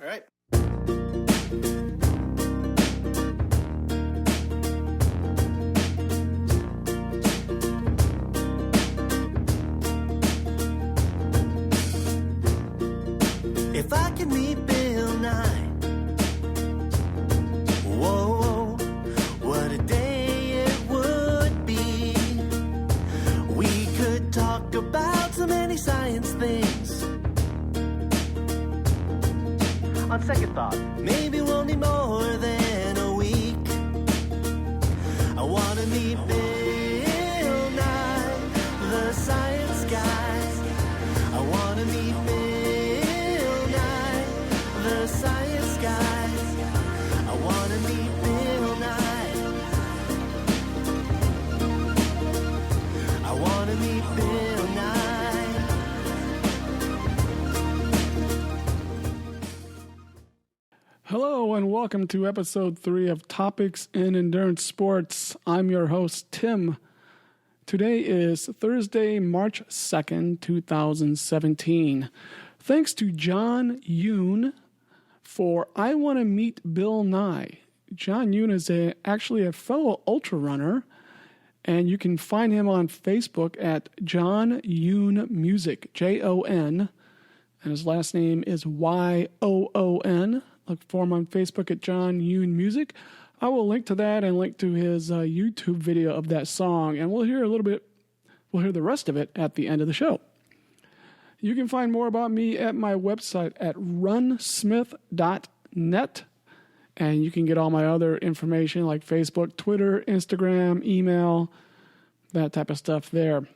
All right. If I can meet Bill Nye, whoa, what a day it would be. We could talk about so many science things. On second thought, maybe we'll need more than a week. I want to meet Bill Nye, the science guy. I want to meet Bill Nye, the science guy. I want to meet Bill Nye. I want to meet Bill Nye. Hello and welcome to episode 3 of Topics in Endurance Sports. I'm your host, Tim. Today is Thursday, March 2nd, 2017. Thanks to John Yoon for I Want to Meet Bill Nye. John Yoon is actually a fellow ultra runner, and you can find him on Facebook at John Yoon Music, Jon, and his last name is Yoon. Look for him on Facebook at John Yoon Music. I will link to that and link to his YouTube video of that song, and we'll hear the rest of it at the end of the show. You can find more about me at my website at runsmith.net, and you can get all my other information like Facebook, Twitter, Instagram, email, that type of stuff there.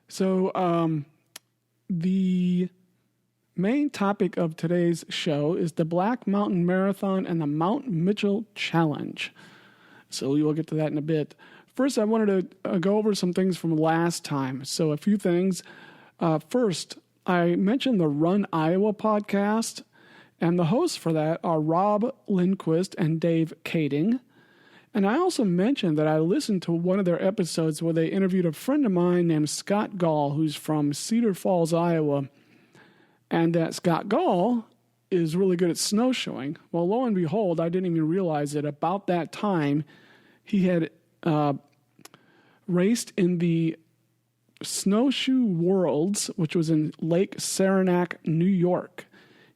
So the main topic of today's show is the Black Mountain Marathon and the Mount Mitchell Challenge. So we will get to that in a bit. First, I wanted to go over some things from last time. So a few things. First, I mentioned the Run Iowa podcast, and the hosts for that are Rob Lindquist and Dave Kading. And I also mentioned that I listened to one of their episodes where they interviewed a friend of mine named Scott Gall, who's from Cedar Falls, Iowa. And that Scott Gall is really good at snowshoeing. Well, lo and behold, I didn't even realize that about that time he had raced in the Snowshoe Worlds, which was in Lake Saranac, New York.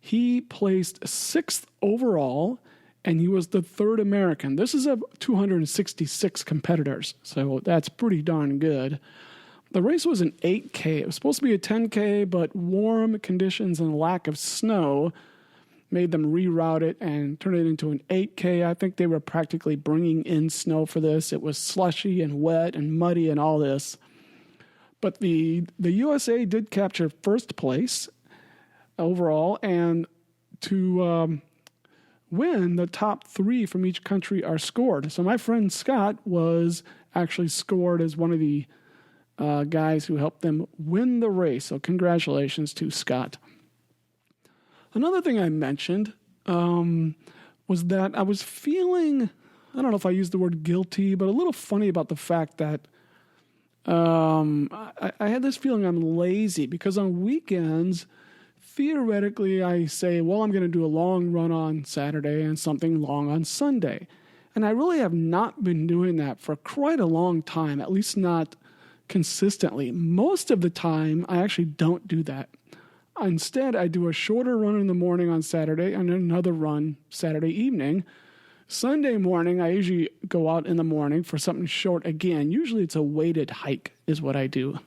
He placed 6th overall, and he was the 3rd American. This is of 266 competitors, so that's pretty darn good. The race was an 8K. It was supposed to be a 10K, but warm conditions and lack of snow made them reroute it and turn it into an 8K. I think they were practically bringing in snow for this. It was slushy and wet and muddy and all this. But the USA did capture 1st place overall, and to win, the top 3 from each country are scored. So my friend Scott was actually scored as one of the guys who helped them win the race. So congratulations to Scott. Another thing I mentioned was that I was feeling, I don't know if I used the word guilty, but a little funny about the fact that I had this feeling I'm lazy because on weekends, theoretically, I say, well, I'm going to do a long run on Saturday and something long on Sunday. And I really have not been doing that for quite a long time, at least not consistently. Most of the time, I actually don't do that. Instead, I do a shorter run in the morning on Saturday and another run Saturday evening. Sunday morning, I usually go out in the morning for something short again. Usually it's a weighted hike is what I do.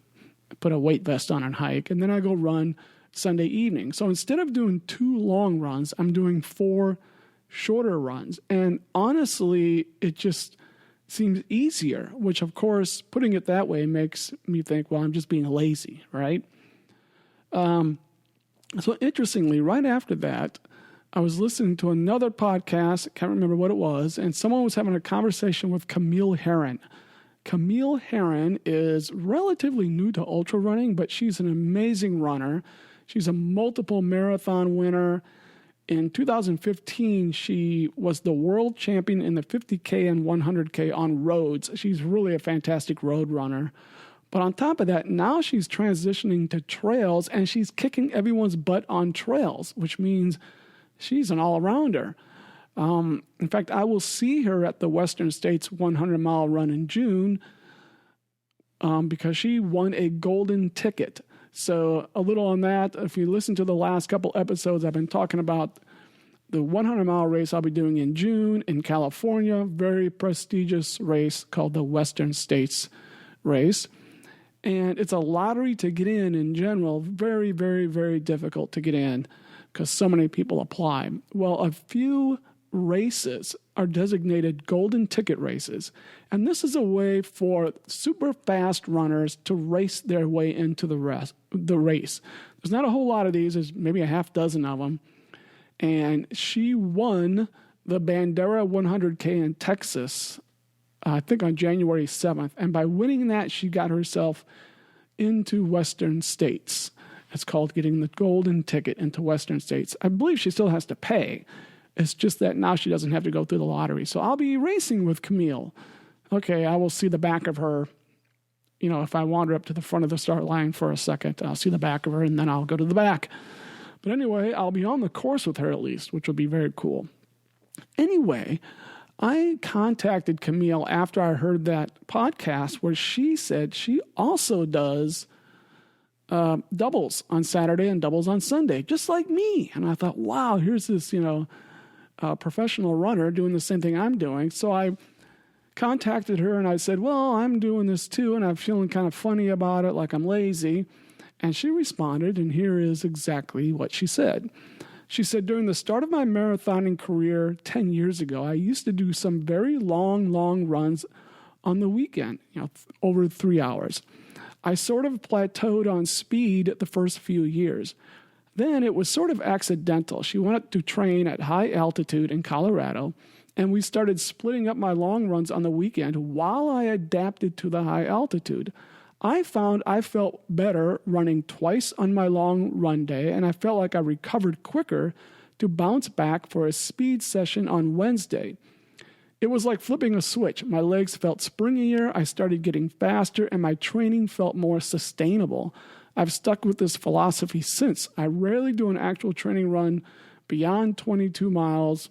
I put a weight vest on and hike, and then I go run Sunday evening. So instead of doing 2 long runs, I'm doing 4 shorter runs. And honestly, it just seems easier, which of course, putting it that way makes me think, well, I'm just being lazy, right? So interestingly, right after that, I was listening to another podcast, I can't remember what it was, and someone was having a conversation with Camille Herron. Camille Herron is relatively new to ultra running, but she's an amazing runner. She's a multiple marathon winner. In 2015, she was the world champion in the 50K and 100K on roads. She's really a fantastic road runner. But on top of that, now she's transitioning to trails and she's kicking everyone's butt on trails, which means she's an all-arounder. In fact, I will see her at the Western States 100-mile run in June because she won a golden ticket. So a little on that. If you listen to the last couple episodes, I've been talking about the 100-mile race I'll be doing in June in California. Very prestigious race called the Western States race. And it's a lottery to get in general. Very, very, very difficult to get in because so many people apply. Well, a few races are designated golden ticket races. And this is a way for super fast runners to race their way into the race. There's not a whole lot of these. There's maybe a half dozen of them. And she won the Bandera 100K in Texas, I think on January 7th. And by winning that, she got herself into Western States. It's called getting the golden ticket into Western States. I believe she still has to pay. It's just that now she doesn't have to go through the lottery. So I'll be racing with Camille. Okay, I will see the back of her. You know, if I wander up to the front of the start line for a second, I'll see the back of her and then I'll go to the back. But anyway, I'll be on the course with her at least, which will be very cool. Anyway, I contacted Camille after I heard that podcast where she said she also does doubles on Saturday and doubles on Sunday, just like me. And I thought, wow, here's this, professional runner doing the same thing I'm doing. So I contacted her and I said, well, I'm doing this too, and I'm feeling kind of funny about it, like I'm lazy. And she responded, and here is exactly what she said. She said, during the start of my marathoning career 10 years ago, I used to do some very long runs on the weekend, over 3 hours. I sort of plateaued on speed the first few years. Then it was sort of accidental. She wanted to train at high altitude in Colorado, and we started splitting up my long runs on the weekend while I adapted to the high altitude. I found I felt better running twice on my long run day, and I felt like I recovered quicker to bounce back for a speed session on Wednesday. It was like flipping a switch. My legs felt springier, I started getting faster, and my training felt more sustainable. I've stuck with this philosophy since. I rarely do an actual training run beyond 22 miles.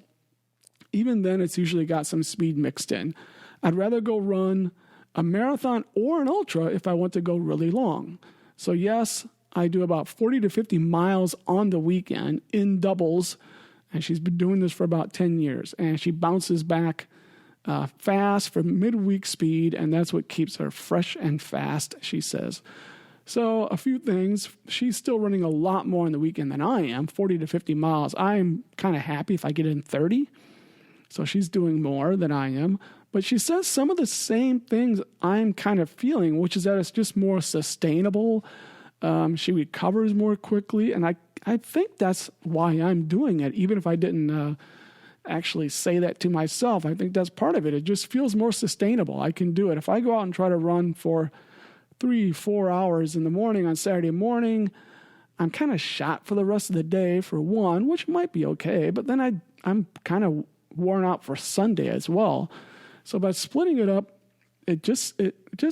Even then, it's usually got some speed mixed in. I'd rather go run a marathon or an ultra if I want to go really long. So yes, I do about 40 to 50 miles on the weekend in doubles, and she's been doing this for about 10 years. And she bounces back fast for midweek speed, and that's what keeps her fresh and fast, she says. So a few things. She's still running a lot more on the weekend than I am, 40 to 50 miles. I'm kind of happy if I get in 30. So she's doing more than I am. But she says some of the same things I'm kind of feeling, which is that it's just more sustainable. She recovers more quickly. And I think that's why I'm doing it, even if I didn't actually say that to myself. I think that's part of it. It just feels more sustainable. I can do it. If I go out and try to run for 3-4 hours in the morning on Saturday morning, I'm kind of shot for the rest of the day for one, which might be okay. But then I'm kind of worn out for Sunday as well. So by splitting it up, it just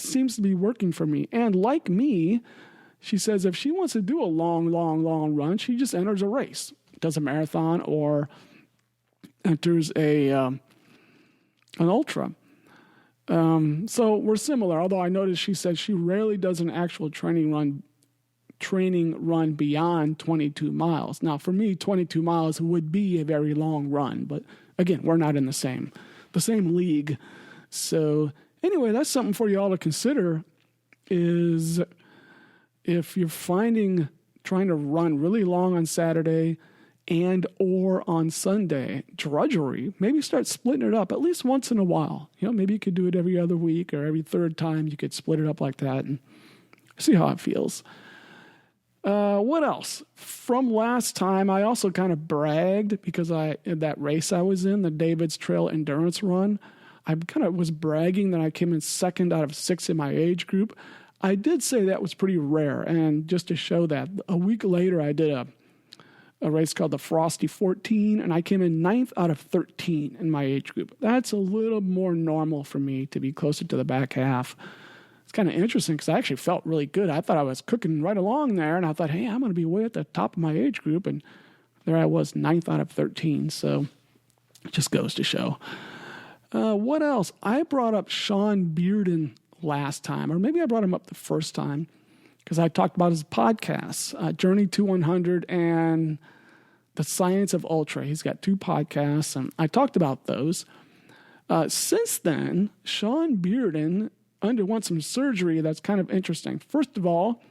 seems to be working for me. And like me, she says if she wants to do a long run, she just enters a race, does a marathon or enters an ultra. So we're similar, although I noticed she said she rarely does an actual training run beyond 22 miles. Now, for me, 22 miles would be a very long run, but again, we're not in the same league. So anyway, that's something for you all to consider, is if you're finding trying to run really long on Saturday and or on Sunday, drudgery, maybe start splitting it up at least once in a while. Maybe you could do it every other week or every third time. You could split it up like that and see how it feels. What else? From last time, I also kind of bragged because in that race I was in, the David's Trail Endurance Run, I kind of was bragging that I came in second out of 6 in my age group. I did say that was pretty rare, and just to show that, a week later I did a race called the Frosty 14, and I came in 9th out of 13 in my age group. That's a little more normal for me to be closer to the back half. It's kind of interesting because I actually felt really good. I thought I was cooking right along there, and I thought, hey, I'm going to be way at the top of my age group, and there I was, 9th out of 13. So it just goes to show. What else? I brought up Sean Bearden last time, or maybe I brought him up the first time because I talked about his podcasts, Journey to 100 and The Science of Ultra. He's got 2 podcasts, and I talked about those. Since then, Sean Bearden underwent some surgery that's kind of interesting. First of all,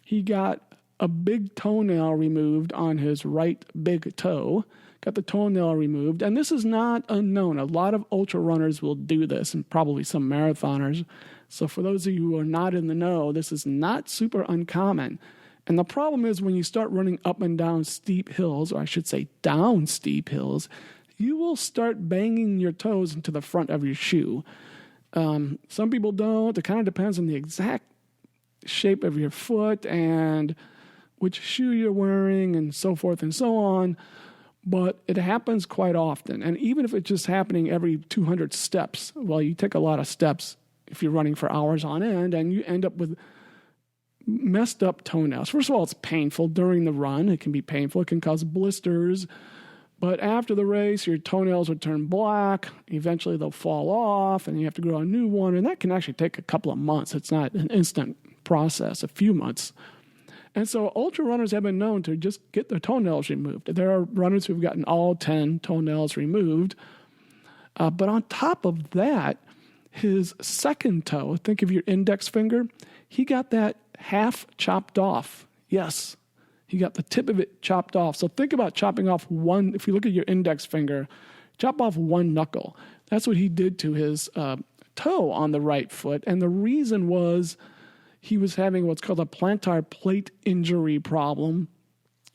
he got a big toenail removed on his right big toe. Got the toenail removed, and this is not unknown. A lot of ultra runners will do this, and probably some marathoners. So for those of you who are not in the know, this is not super uncommon. And the problem is when you start running up and down steep hills, or I should say down steep hills, you will start banging your toes into the front of your shoe. Some people don't. It kind of depends on the exact shape of your foot and which shoe you're wearing and so forth and so on. But it happens quite often. And even if it's just happening every 200 steps, well, you take a lot of steps if you're running for hours on end, and you end up with messed up toenails. First of all, it's painful during the run. It can be painful. It can cause blisters. But after the race, your toenails will turn black. Eventually, they'll fall off, and you have to grow a new one. And that can actually take a couple of months. It's not an instant process, a few months. And so ultra runners have been known to just get their toenails removed. There are runners who've gotten all 10 toenails removed. But on top of that, his second toe, think of your index finger, he got that half chopped off. Yes, he got the tip of it chopped off. So think about chopping off one, if you look at your index finger, chop off one knuckle. That's what he did to his toe on the right foot. And the reason was he was having what's called a plantar plate injury problem,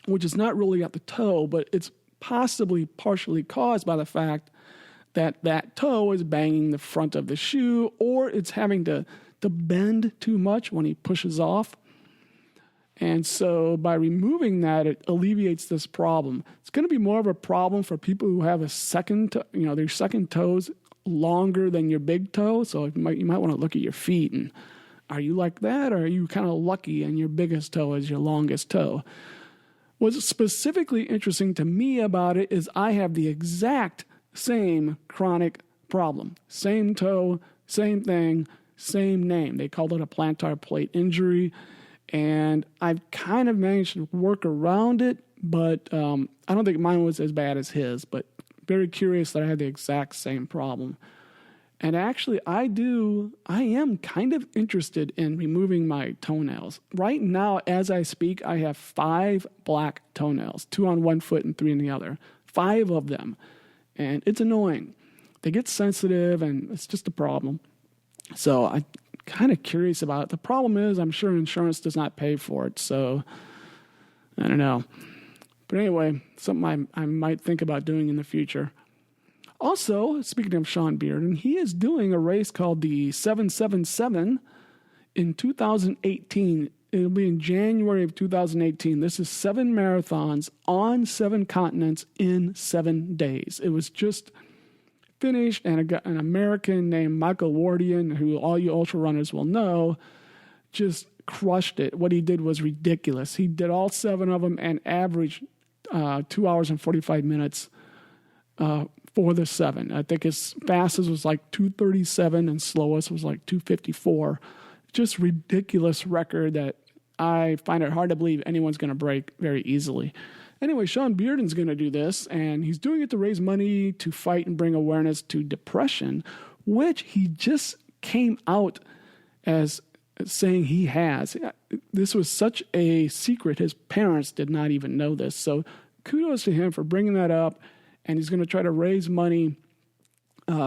which is not really at the toe, but it's possibly partially caused by the fact that that toe is banging the front of the shoe, or it's having to bend too much when he pushes off. And so by removing that, it alleviates this problem. It's going to be more of a problem for people who have a second, their second toes longer than your big toe. So you might want to look at your feet and are you like that, or are you kind of lucky and your biggest toe is your longest toe? What's specifically interesting to me about it is I have the exact same chronic problem. Same toe, same thing, same name. They called it a plantar plate injury, and I've kind of managed to work around it, but I don't think mine was as bad as his, but very curious that I had the exact same problem. And actually, I am kind of interested in removing my toenails. Right now, as I speak, I have 5 black toenails, 2 on one foot and 3 on the other. 5 of them. And it's annoying. They get sensitive, and it's just a problem. So I'm kind of curious about it. The problem is I'm sure insurance does not pay for it, so I don't know. But anyway, something I might think about doing in the future. Also, speaking of Sean Bearden, he is doing a race called the 777 in 2018. It'll be in January of 2018. This is 7 marathons on 7 continents in 7 days. It was just finished, and an American named Michael Wardian, who all you ultra runners will know, just crushed it. What he did was ridiculous. He did all 7 of them and averaged 2 hours and 45 minutes for the 7. I think his fastest was like 2:37 and slowest was like 2:54. Just ridiculous record that I find it hard to believe anyone's going to break very easily. Anyway, Sean Bearden's going to do this, and he's doing it to raise money to fight and bring awareness to depression, which he just came out as saying he has. This was such a secret. His parents did not even know this. So kudos to him for bringing that up, and he's going to try to raise money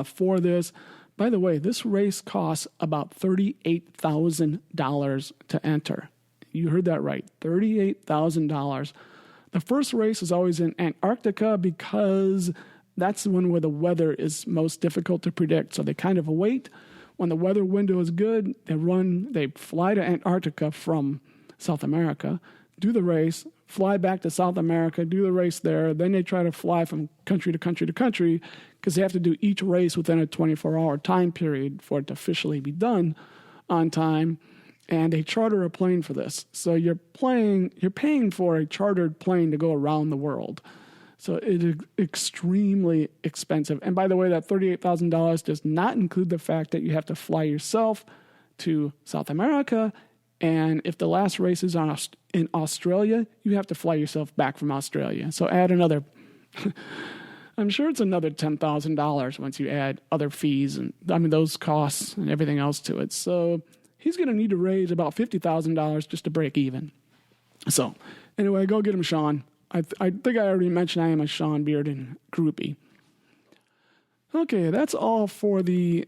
for this. By the way, this race costs about $38,000 to enter. You heard that right, $38,000. The first race is always in Antarctica because that's the one where the weather is most difficult to predict. So they kind of wait. When the weather window is good, they fly to Antarctica from South America, do the race, fly back to South America, do the race there. Then they try to fly from country to country to country because they have to do each race within a 24-hour time period for it to officially be done. on time, and they charter a plane for this. So you're paying for a chartered plane to go around the world. So it is extremely expensive. And by the way, that $38,000 does not include the fact that you have to fly yourself to South America. And if the last race is in Australia, you have to fly yourself back from Australia. So add another, I'm sure it's another $10,000 once you add other fees and those costs and everything else to it. So he's going to need to raise about $50,000 just to break even. So anyway, go get him, Sean. I think I already mentioned I am a Sean Bearden groupie. Okay, that's all for the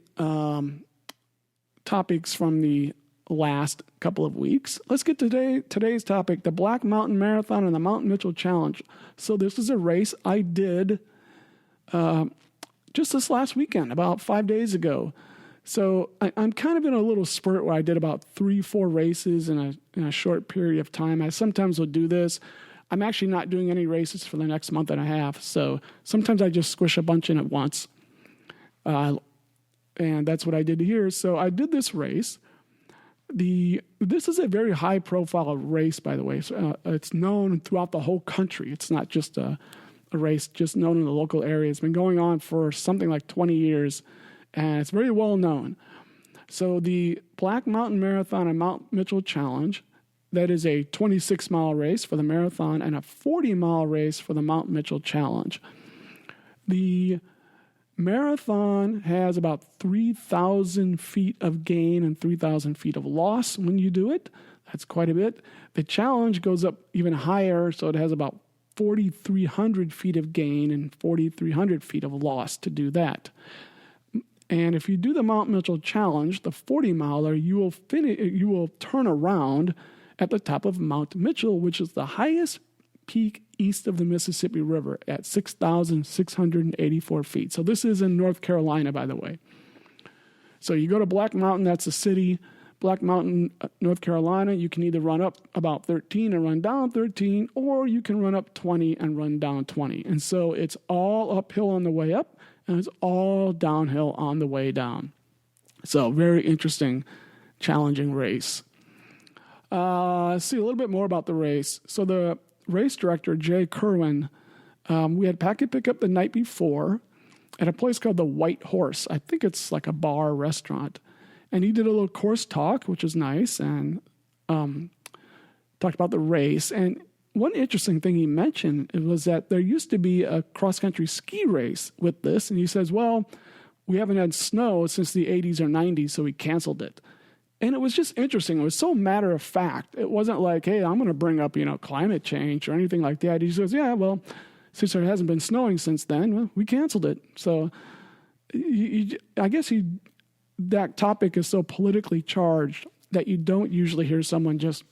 topics from the last couple of weeks. Let's get to today's topic, the Black Mountain Marathon and the Mount Mitchell Challenge. So this is a race I did just this last weekend, about 5 days ago. So I'm kind of in a little spurt where I did about 3-4 races in a short period of time. I sometimes will do this. I'm actually not doing any races for the next month and a half. So sometimes I just squish a bunch in at once. And that's what I did here. So I did this race. This is a very high profile race, by the way. So, it's known throughout the whole country. It's not just a race just known in the local area. It's been going on for something like 20 years, and it's very well known. So the Black Mountain Marathon and Mount Mitchell Challenge, that is a 26-mile race for the marathon and a 40-mile race for the Mount Mitchell Challenge. The marathon has about 3,000 feet of gain and 3,000 feet of loss when you do it. That's quite a bit. The challenge goes up even higher, so it has about 4,300 feet of gain and 4,300 feet of loss to do that. And if you do the Mount Mitchell Challenge, the 40-miler, you will turn around at the top of Mount Mitchell, which is the highest peak east of the Mississippi River at 6,684 feet. So this is in North Carolina, by the way. So you go to Black Mountain, that's a city, Black Mountain, North Carolina. You can either run up about 13 and run down 13, or you can run up 20 and run down 20. And so it's all uphill on the way up, and it's all downhill on the way down. So very interesting, challenging race. Let's see a little bit more about the race. So the race director, Jay Kerwin, we had packet pickup the night before at a place called the White Horse. I think it's like a bar restaurant. And he did a little course talk, which was nice, and talked about the race. And one interesting thing he mentioned was that there used to be a cross-country ski race with this. And he says, well, we haven't had snow since the 80s or 90s, so we canceled it. And it was just interesting. It was so matter of fact. It wasn't like, hey, I'm going to bring up, climate change or anything like that. He just goes, yeah, well, since there hasn't been snowing since then, well, we canceled it. So I guess that topic is so politically charged that you don't usually hear someone just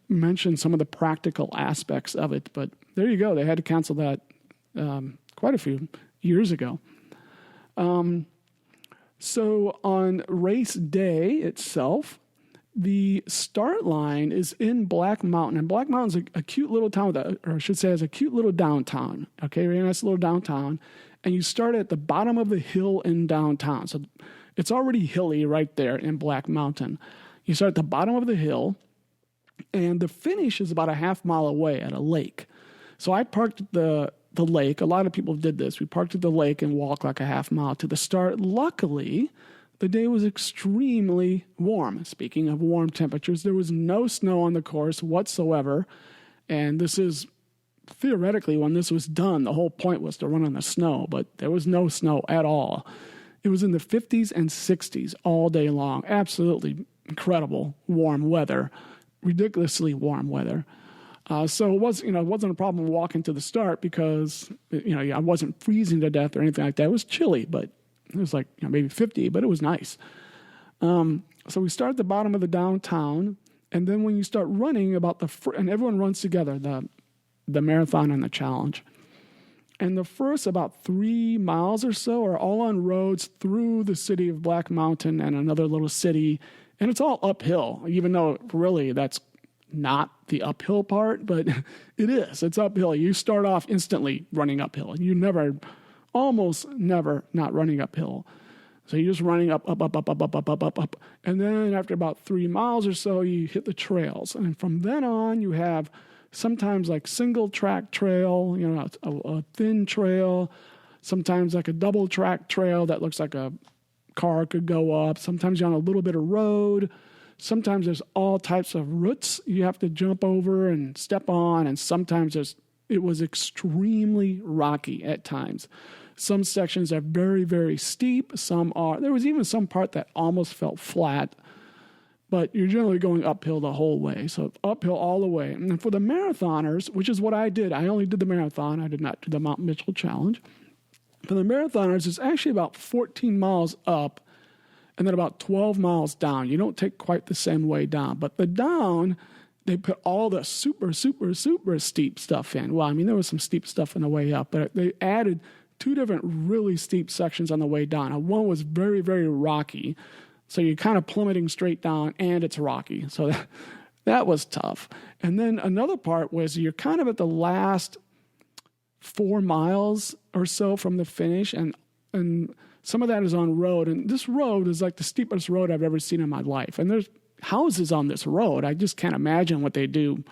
mention some of the practical aspects of it. But there you go. They had to cancel that quite a few years ago. So on race day itself, the start line is in Black Mountain. And Black Mountain's a cute little town, or I should say, it's a cute little downtown. Okay, very nice little downtown. And you start at the bottom of the hill in downtown. So it's already hilly right there in Black Mountain. You start at the bottom of the hill, and the finish is about a half mile away at a lake. So I parked at the lake. A lot of people did this. We parked at the lake and walked like a half mile to the start. Luckily, the day was extremely warm. Speaking of warm temperatures, there was no snow on the course whatsoever. And this is theoretically, when this was done, the whole point was to run on the snow, but there was no snow at all. It was in the 50s and 60s all day long. Absolutely incredible warm weather, ridiculously warm weather. So it wasn't a problem walking to the start because, I wasn't freezing to death or anything like that. It was chilly, but it was like, maybe 50, but it was nice. So we start at the bottom of the downtown, and then when you start running and everyone runs together, the marathon and the challenge. And the first about 3 miles or so are all on roads through the city of Black Mountain and another little city. And it's all uphill, even though really that's not the uphill part, but it is. It's uphill. You start off instantly running uphill. You almost never not running uphill. So you're just running up. And then after about 3 miles or so, you hit the trails. And from then on, you have sometimes like single track trail, a thin trail, sometimes like a double track trail that looks like a car could go up. Sometimes you're on a little bit of road. Sometimes there's all types of roots you have to jump over and step on. And sometimes it was extremely rocky at times. Some sections are very, very steep. There was even some part that almost felt flat, but you're generally going uphill the whole way. So uphill all the way. And for the marathoners, which is what I did, I only did the marathon. I did not do the Mount Mitchell Challenge. For the marathoners, it's actually about 14 miles up and then about 12 miles down. You don't take quite the same way down. But the down, they put all the super, super, super steep stuff in. Well, I mean, there was some steep stuff on the way up, but they added 2 different really steep sections on the way down. And one was very, very rocky. So you're kind of plummeting straight down, and it's rocky. So that was tough. And then another part was you're kind of at the last 4 miles or so from the finish, and some of that is on road. And this road is like the steepest road I've ever seen in my life. And there's houses on this road. I just can't imagine what they do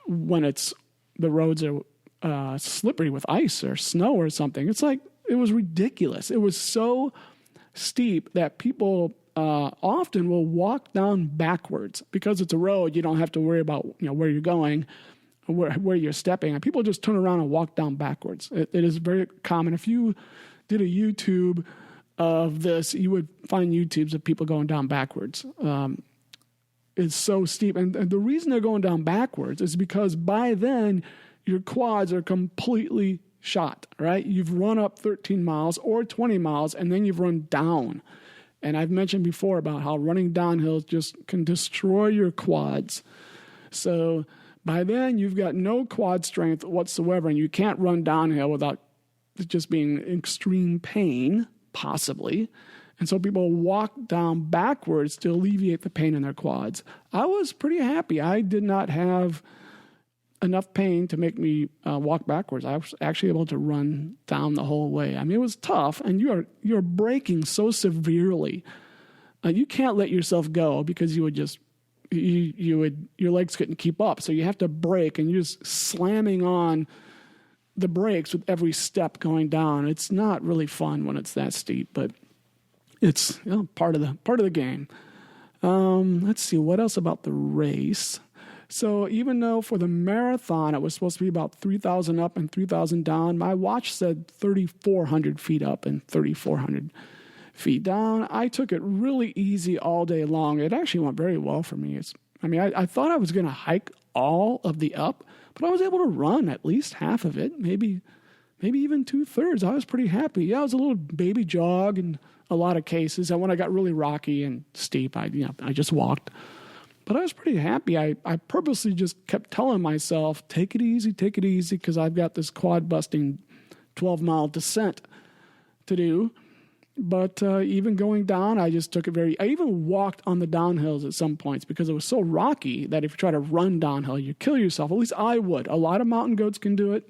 when the roads are slippery with ice or snow or something. It's like, it was ridiculous. It was so steep that people often will walk down backwards. Because it's a road, you don't have to worry about where you're going, where you're stepping, and people just turn around and walk down backwards. It is very common. If you did a YouTube of this, you would find YouTubes of people going down backwards. It's so steep. And the reason they're going down backwards is because by then your quads are completely shot, right? You've run up 13 miles or 20 miles, and then you've run down. And I've mentioned before about how running downhill just can destroy your quads. So by then you've got no quad strength whatsoever, and you can't run downhill without just being in extreme pain, possibly. And so people walk down backwards to alleviate the pain in their quads. I was pretty happy. I did not have enough pain to make me walk backwards. I was actually able to run down the whole way. I mean, it was tough, and you're braking so severely. You can't let yourself go because your legs couldn't keep up. So you have to brake, and you're just slamming on the brakes with every step going down. It's not really fun when it's that steep, but it's part of the game. Let's see, what else about the race? So even though for the marathon it was supposed to be about 3,000 up and 3,000 down, my watch said 3,400 feet up and 3,400 feet down. I took it really easy all day long. It actually went very well for me. I thought I was going to hike all of the up, but I was able to run at least half of it, maybe even 2/3. I was pretty happy. Yeah, it was a little baby jog in a lot of cases. And when I got really rocky and steep, I just walked. But I was pretty happy. I purposely just kept telling myself, take it easy, because I've got this quad-busting 12-mile descent to do. But even going down, I just took it I even walked on the downhills at some points because it was so rocky that if you try to run downhill, you kill yourself. At least I would. A lot of mountain goats can do it.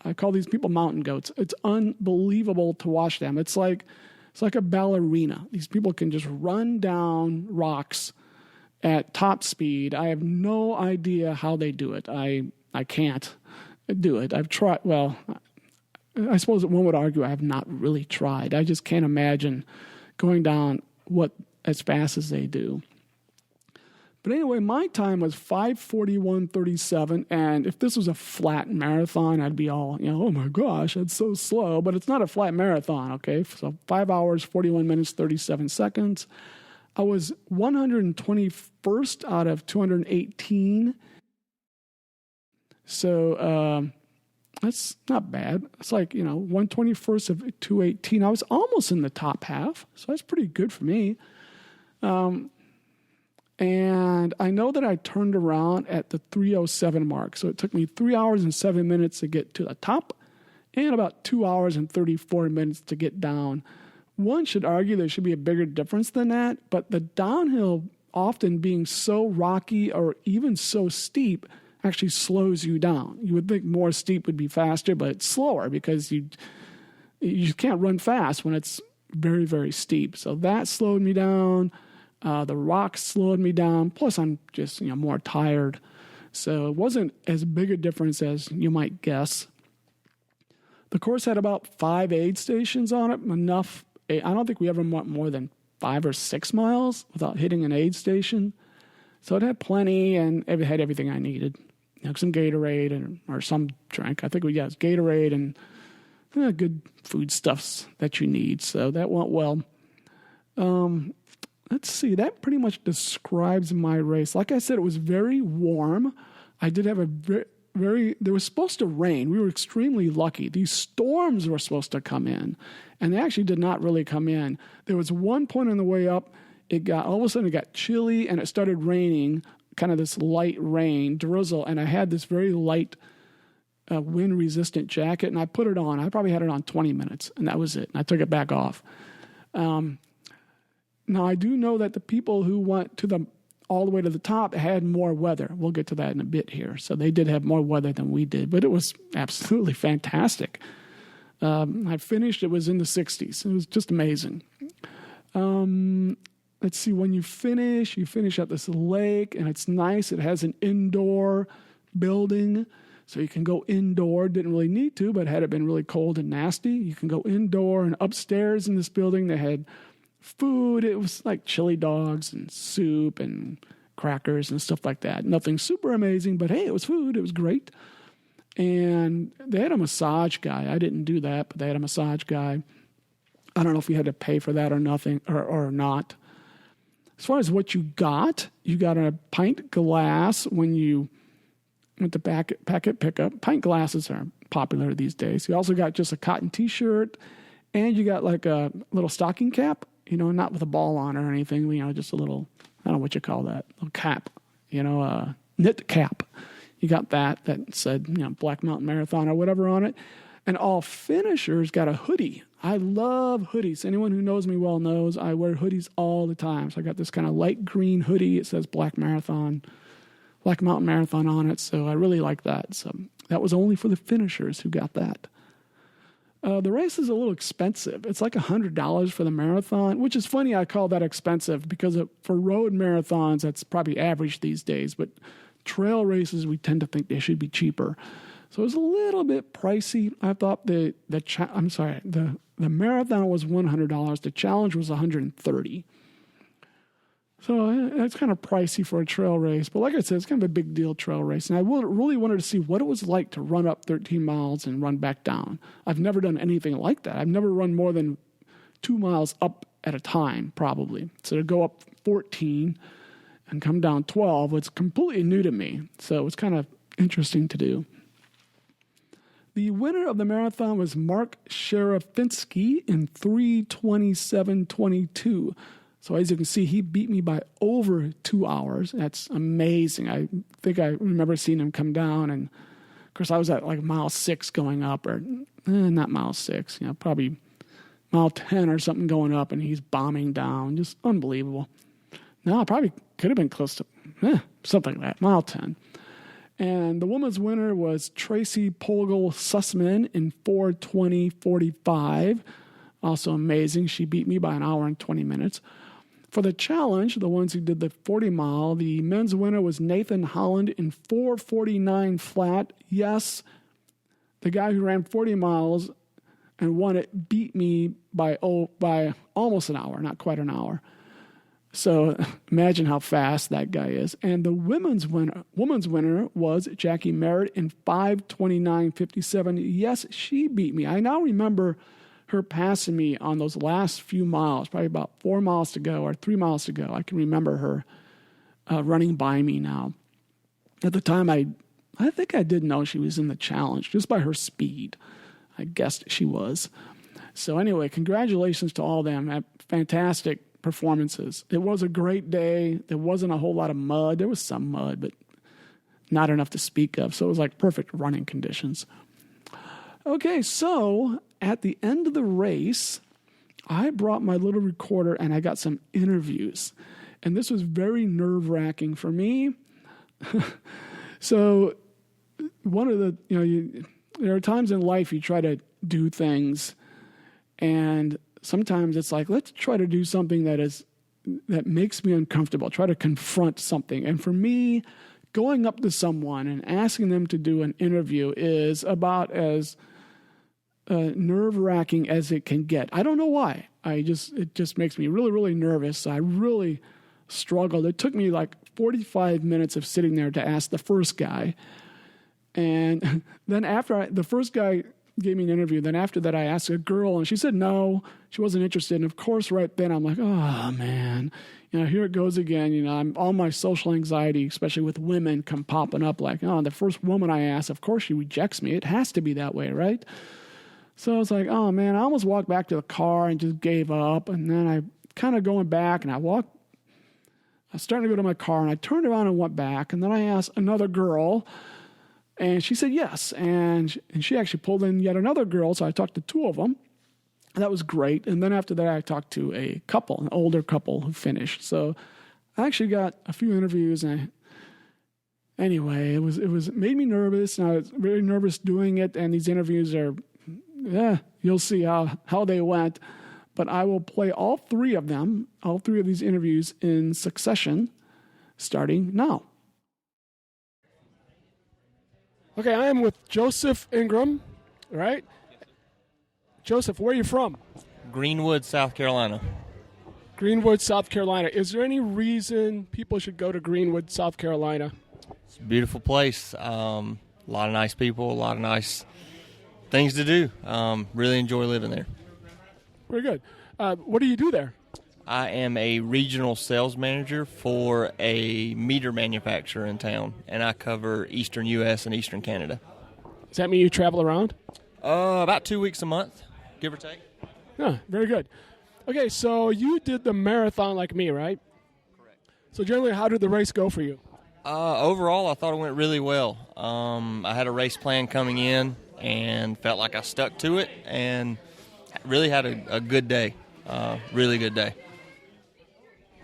I call these people mountain goats. It's unbelievable to watch them. It's like a ballerina. These people can just run down rocks at top speed. I have no idea how they do it. I can't do it. I've tried. Well, I suppose one would argue I have not really tried. I just can't imagine going down as fast as they do. But anyway, my time was 5:41:37, and if this was a flat marathon, I'd be all, oh my gosh, that's so slow. But it's not a flat marathon, okay? So 5 hours, 41 minutes, 37 seconds. I was 121st out of 218. So that's not bad. It's like, 121st of 218. I was almost in the top half, so that's pretty good for me. And I know that I turned around at the 3:07 mark. So it took me 3 hours and 7 minutes to get to the top and about 2 hours and 34 minutes to get down. One should argue there should be a bigger difference than that, but the downhill often being so rocky or even so steep actually slows you down. You would think more steep would be faster, but it's slower because you can't run fast when it's very, very steep. So that slowed me down. The rocks slowed me down. Plus, I'm just, more tired. So it wasn't as big a difference as you might guess. The course had about 5 aid stations on it. Enough. I don't think we ever went more than 5 or 6 miles without hitting an aid station. So it had plenty, and it had everything I needed. Some Gatorade or some drink. I think we got Gatorade and good foodstuffs that you need. So that went well. Let's see. That pretty much describes my race. Like I said, it was very warm. I did have a there was supposed to rain. We were extremely lucky. These storms were supposed to come in, and they actually did not really come in. There was one point on the way up, all of a sudden it got chilly, and it started raining, kind of this light rain, drizzle, and I had this very light wind-resistant jacket, and I put it on. I probably had it on 20 minutes, and that was it. And I took it back off. Now, I do know that the people who went all the way to the top had more weather. We'll get to that in a bit here. So they did have more weather than we did, but it was absolutely fantastic. I finished, it was in the 60s. It was just amazing. Let's see, when you finish at this lake, and it's nice. It has an indoor building, so you can go indoor. Didn't really need to, but had it been really cold and nasty, you can go indoor. And upstairs in this building, they had food. It was like chili dogs and soup and crackers and stuff like that. Nothing super amazing, but hey, it was food. It was great. And they had a massage guy. I didn't do that, but they had a massage guy. I don't know if you had to pay for that or nothing or not. As far as what you got a pint glass when you went to packet pickup. Pint glasses are popular these days. You also got just a cotton T-shirt, and you got like a little stocking cap. Not with a ball on or anything, just a little, I don't know what you call that, little cap, knit cap. You got that said, Black Mountain Marathon or whatever on it. And all finishers got a hoodie. I love hoodies. Anyone who knows me well knows I wear hoodies all the time. So I got this kind of light green hoodie. It says Black Mountain Marathon on it. So I really like that. So that was only for the finishers who got that. The race is a little expensive. It's like $100 for the marathon, which is funny. I call that expensive because for road marathons, that's probably average these days. But trail races, we tend to think they should be cheaper. So it was a little bit pricey. I thought the marathon was $100. The challenge was $130. So that's kind of pricey for a trail race. But like I said, it's kind of a big deal trail race. And I really wanted to see what it was like to run up 13 miles and run back down. I've never done anything like that. I've never run more than 2 miles up at a time, probably. So to go up 14 and come down 12 was completely new to me. So it was kind of interesting to do. The winner of the marathon was Mark Sharafinsky in 3:27:22. So as you can see, he beat me by over 2 hours. That's amazing. I think I remember seeing him come down, and of course I was at like mile 6 going up, or not mile 6, probably mile 10 or something going up, and he's bombing down. Just unbelievable. No, I probably could have been close to something like that, mile 10. And the women's winner was Tracy Pogel-Sussman in 4:20:45. Also amazing. She beat me by an hour and 20 minutes. For the challenge, the ones who did the 40 mile, the men's winner was Nathan Holland in 4:49 flat. Yes, the guy who ran 40 miles and won it beat me by almost an hour, not quite an hour. So imagine how fast that guy is. And the women's winner was Jackie Merritt in 5:29:57. Yes, she beat me. I now remember her passing me on those last few miles, probably about 4 miles to go or 3 miles to go. I can remember her running by me now. At the time, I think I did know she was in the challenge just by her speed. I guessed she was. So anyway, congratulations to all of them. Fantastic performances. It was a great day. There wasn't a whole lot of mud. There was some mud, but not enough to speak of. So it was like perfect running conditions. Okay, so at the end of the race, I brought my little recorder and I got some interviews. And this was very nerve-wracking for me. So one of the, there are times in life you try to do things and sometimes it's like, let's try to do something that makes me uncomfortable. Try to confront something. And for me, going up to someone and asking them to do an interview is about as nerve-wracking as it can get. I don't know why. It just makes me really, really nervous. I really struggled. It took me like 45 minutes of sitting there to ask the first guy. And then after the first guy gave me an interview, then after that I asked a girl, and she said no, she wasn't interested. And of course, right then I'm like, oh man, here it goes again. All my social anxiety, especially with women, come popping up like, oh, the first woman I ask, of course she rejects me. It has to be that way, right? So I was like, oh man, I almost walked back to the car and just gave up. And then I kind of going back, and I was starting to go to my car, and I turned around and went back. And then I asked another girl, and she said yes. And she actually pulled in yet another girl, so I talked to two of them. And that was great. And then after that, I talked to a couple, an older couple who finished. So I actually got a few interviews. And anyway, it made me nervous, and I was very nervous doing it. And these interviews are, you'll see how they went. But I will play all three of these interviews in succession, starting now. Okay, I am with Joseph Ingram, right? Joseph, where are you from? Greenwood, South Carolina. Greenwood, South Carolina. Is there any reason people should go to Greenwood, South Carolina? It's a beautiful place. A lot of nice people, a lot of nice things to do. Really enjoy living there. Very good. What do you do there? I am a regional sales manager for a meter manufacturer in town, and I cover eastern U.S. and eastern Canada. Does that mean you travel around? About 2 weeks a month, give or take. Yeah, very good. Okay, so you did the marathon like me, right? Correct. So generally, how did the race go for you? Overall, I thought it went really well. I had a race plan coming in and felt like I stuck to it and really had a good day, really good day.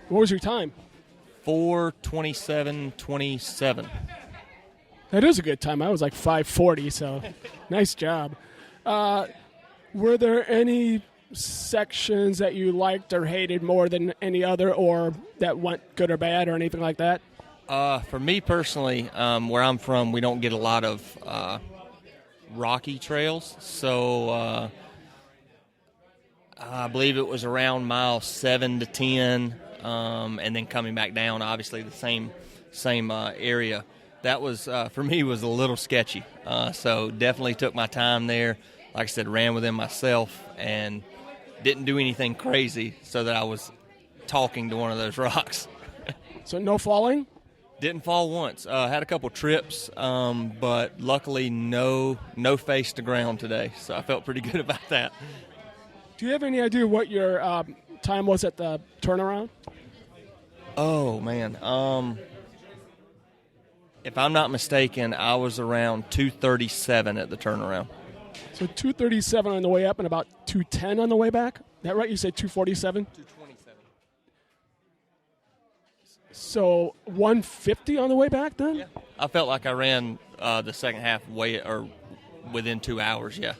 What was your time? 4:27:27. That is a good time. I was like 5:40, so nice job. Were there any sections that you liked or hated more than any other, or that went good or bad or anything like that? For me personally, where I'm from, we don't get a lot of rocky trails, so I believe it was around mile 7 to 10, and then coming back down, obviously the same area. That was, for me, was a little sketchy. So definitely took my time there. Like I said, ran within myself and didn't do anything crazy so that I was talking to one of those rocks. So no falling? Didn't fall once. Had a couple trips, but luckily no face to ground today. So I felt pretty good about that. Do you have any idea what your time was at the turnaround? Oh, man. If I'm not mistaken, I was around 2:37 at the turnaround. So 2:37 on the way up and about 2:10 on the way back? Is that right? You said 2:47? 2:27. So 1:50 on the way back then? Yeah. I felt like I ran the second half within 2 hours, yeah.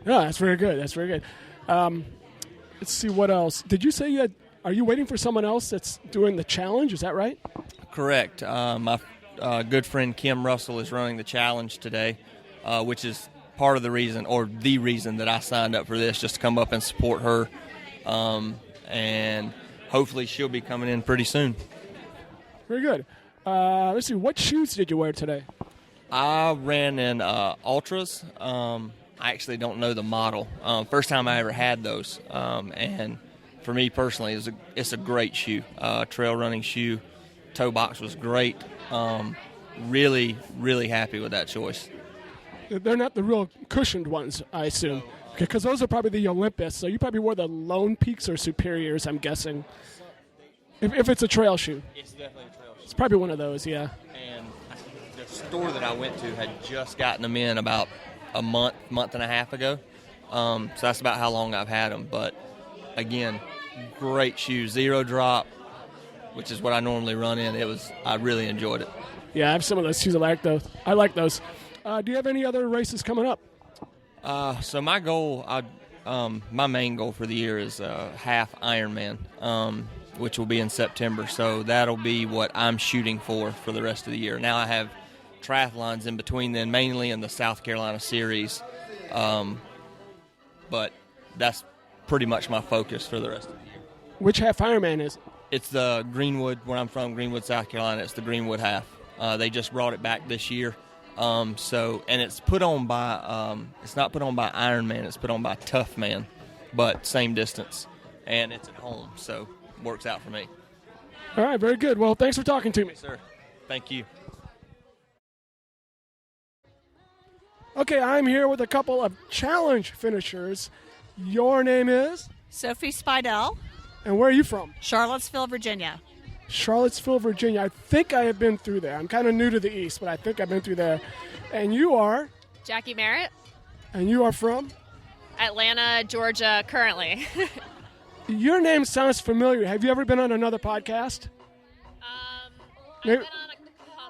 Yeah, that's very good. That's very good. Let's see what else. Did you say are you waiting for someone else that's doing the challenge? Is that right? Correct. My good friend Kim Russell is running the challenge today, which is part of the reason, or the reason, that I signed up for this, just to come up and support her. And hopefully she'll be coming in pretty soon. Very good. Let's see. What shoes did you wear today? I ran in Ultras. I actually don't know the model. First time I ever had those. And for me personally, it's a great shoe. Trail running shoe. Toe box was great. Really, really happy with that choice. They're not the real cushioned ones, I assume, because those are probably the Olympus. So you probably wore the Lone Peaks or Superiors, I'm guessing. If it's a trail shoe. It's definitely a trail shoe. It's probably one of those, yeah. And the store that I went to had just gotten them in about a month and a half ago. So that's about how long I've had them. But, again, great shoe. Zero drop, which is what I normally run in. I really enjoyed it. Yeah, I have some of those shoes. I like those. Do you have any other races coming up? So my goal, my main goal for the year is half Ironman, which will be in September. So that'll be what I'm shooting for the rest of the year. Now I have triathlons in between then, mainly in the South Carolina series. But that's pretty much my focus for the rest of the year. Which half Ironman is it? It's the Greenwood, where I'm from, Greenwood, South Carolina. It's the Greenwood half. They just brought it back this year. And it's put on by, it's not put on by Ironman, it's put on by Tough Man, but same distance. And it's at home, so works out for me. All right, very good. Well, thanks for talking to me. Yes, sir. Thank you. Okay, I'm here with a couple of challenge finishers. Your name is? Sophie Spidell, And where are you from? Charlottesville, Virginia. Charlottesville, Virginia. I think I have been through there. I'm kind of new to the East, but I think I've been through there. And you are? Jackie Merritt, And you are from? Atlanta, Georgia, currently. Your name sounds familiar. Have you ever been on another podcast? I've Maybe- been on a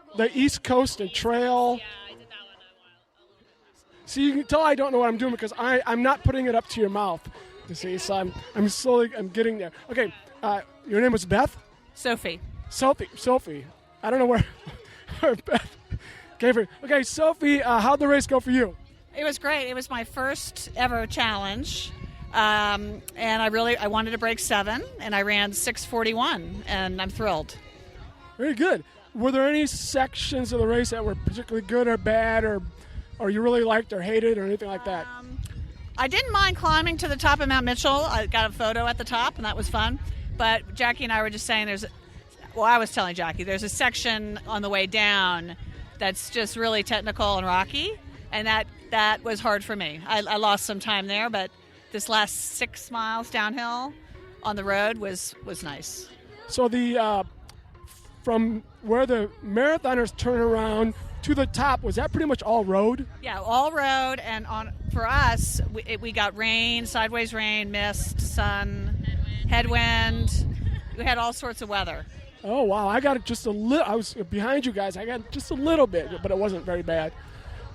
couple. The East Coast and Trail. Yeah, I did that one a while. See, you can tell I don't know what I'm doing because I'm not putting it up to your mouth. You see, so I'm slowly getting there. Okay, your name was Beth? Sophie. Sophie. I don't know where Beth came from. Okay, Sophie, how'd the race go for you? It was great. It was my first ever challenge. And I wanted to break 7, and I ran 6:41, and I'm thrilled. Very good. Were there any sections of the race that were particularly good or bad or you really liked or hated or anything like that? I didn't mind climbing to the top of Mount Mitchell. I got a photo at the top, and that was fun. But Jackie and I were just saying I was telling Jackie, there's a section on the way down that's just really technical and rocky, and that was hard for me. I lost some time there, but this last 6 miles downhill on the road was nice. So from where the marathoners turn around to the top, was that pretty much all road? Yeah, all road, and for us, we got rain, sideways rain, mist, sun, headwind. We had all sorts of weather. Oh, wow. I got it just a little. I was behind you guys. I got just a little bit, but it wasn't very bad.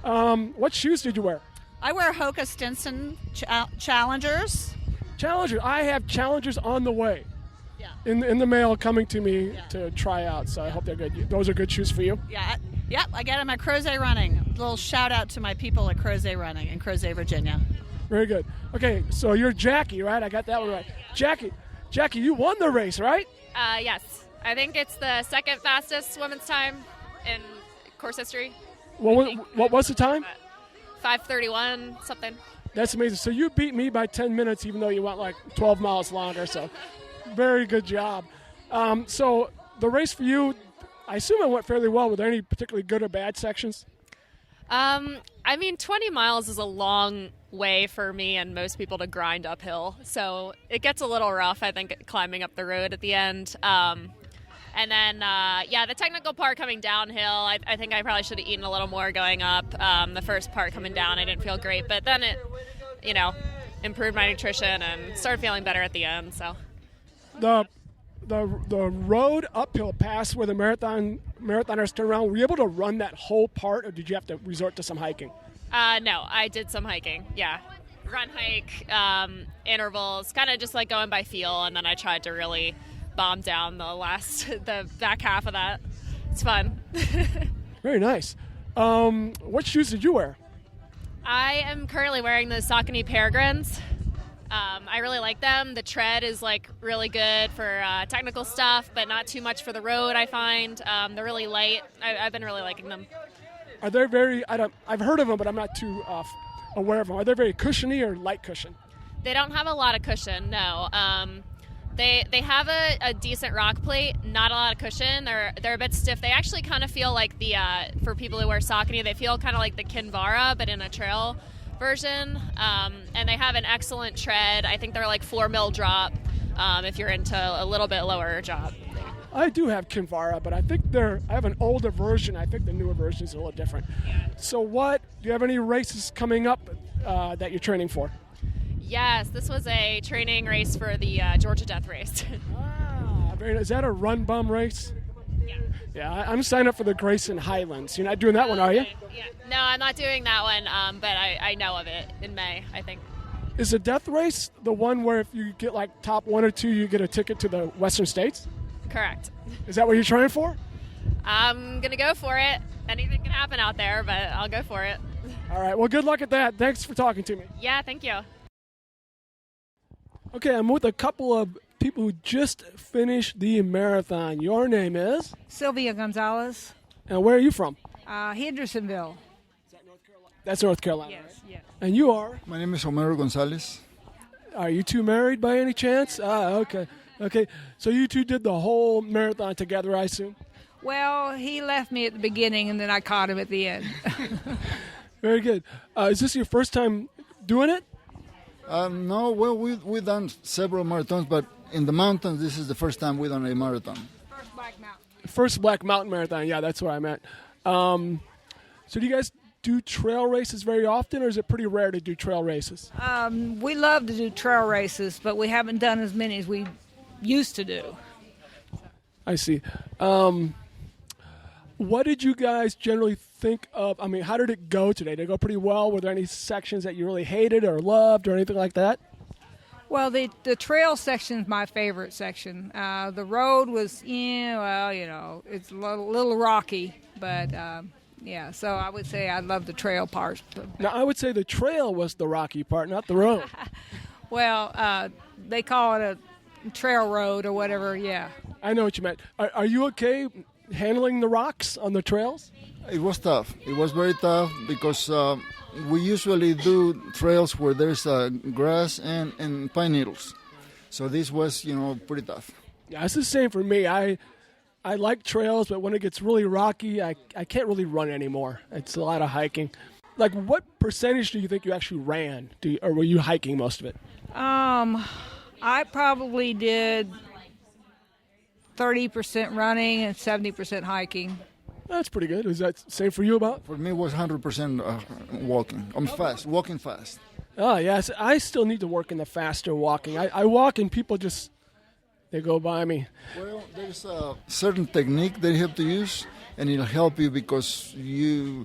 What shoes did you wear? I wear Hoka Stinson Challengers. Challengers. I have Challengers on the way. Yeah. In the mail coming to me to try out, so I hope they're good. Those are good shoes for you? Yeah. Yep, I get them at Crozet Running. A little shout out to my people at Crozet Running in Crozet, Virginia. Very good. Okay, so you're Jackie, right? I got that one right. Jackie, you won the race, right? Yes. I think it's the second fastest women's time in course history. What was the time? 5:31 something. That's amazing. So you beat me by 10 minutes, even though you went like 12 miles longer. So very good job. So the race for you, I assume it went fairly well. Were there any particularly good or bad sections? 20 miles is a long way for me and most people to grind uphill. So it gets a little rough, I think, climbing up the road at the end. And then, the technical part coming downhill, I think I probably should have eaten a little more going up. The first part coming down, I didn't feel great. But then it, improved my nutrition and started feeling better at the end. So The road uphill past where the marathoners turn around, were you able to run that whole part, or did you have to resort to some hiking? No, I did some hiking, yeah. Run, hike, intervals, kind of just like going by feel, and then I tried to really bomb down the back half of that. It's fun. Very nice. What shoes did you wear? I am currently wearing the Saucony Peregrines. I really like them. The tread is really good for technical stuff, but not too much for the road, I find. They're really light. I've been really liking them. Are they very, I've heard of them, but I'm not too aware of them. Are they very cushiony or light cushion? They don't have a lot of cushion, no. They have a decent rock plate, not a lot of cushion. They're a bit stiff. They actually kind of feel like for people who wear Saucony, they feel kind of like the Kinvara, but in a trail version. And they have an excellent tread. I think they're 4 mil drop if you're into a little bit lower drop. I do have Kinvara, but I think I have an older version. I think the newer version is a little different. So do you have any races coming up that you're training for? Yes, this was a training race for the Georgia Death Race. Very nice. Is that a run bum race? Yeah. Yeah, I'm signed up for the Grayson Highlands. You're not doing that one, are you? Yeah. No, I'm not doing that one, but I know of it in May, I think. Is the death race the one where if you get like top 1 or 2, you get a ticket to the Western States? Correct. Is that what you're trying for? I'm going to go for it. Anything can happen out there, but I'll go for it. All right. Well, good luck at that. Thanks for talking to me. Yeah, thank you. Okay, I'm with a couple of people who just finished the marathon. Your name is? Sylvia Gonzalez, And where are you from? Hendersonville. That's North Carolina. Yes, Right? yes. And you are? My name is Homero Gonzalez. Are you two married by any chance? Okay. Okay. So you two did the whole marathon together, I assume? Well, he left me at the beginning, and then I caught him at the end. Very good. Is this your first time doing it? No, well, we've done several marathons, but in the mountains, this is the first time we've done a marathon. First Black Mountain. First Black Mountain Marathon. Yeah, that's what I meant. So do you guys do trail races very often, or is it pretty rare to do trail races? We love to do trail races, but we haven't done as many as we used to do. I see. What did you guys generally think of? I mean, how did it go today? Did it go pretty well? Were there any sections that you really hated or loved or anything like that? Well, the trail section is my favorite section. The road was, it's a little rocky, but yeah. So I would say I love the trail part. Now, I would say the trail was the rocky part, not the road. Well, they call it a trail road or whatever. Yeah. I know what you meant. Are you okay handling the rocks on the trails? It was tough. It was very tough because we usually do trails where there's grass and pine needles. So this was, pretty tough. Yeah, it's the same for me. I like trails, but when it gets really rocky, I can't really run anymore. It's a lot of hiking. Like, what percentage do you think you actually ran? Or were you hiking most of it? I probably did 30% running and 70% hiking. That's pretty good. Is that the same for you about? For me, it was 100% walking. I'm fast, walking fast. Oh, yes. I still need to work in the faster walking. I walk and people just, they go by me. Well, there's a certain technique that you have to use, and it'll help you because you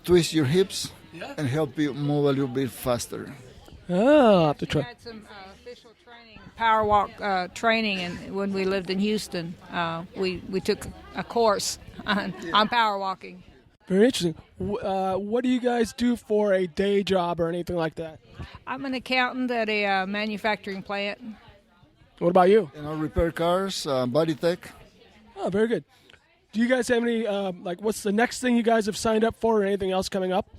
twist your hips and help you move a little bit faster. Oh, I'll have to We try. had some official training, power walk training, and when we lived in Houston, we took a course on power walking. Very interesting. What do you guys do for a day job or anything like that? I'm an accountant at a manufacturing plant. What about you? Repair cars, body tech. Oh, very good. Do you guys have any, what's the next thing you guys have signed up for or anything else coming up?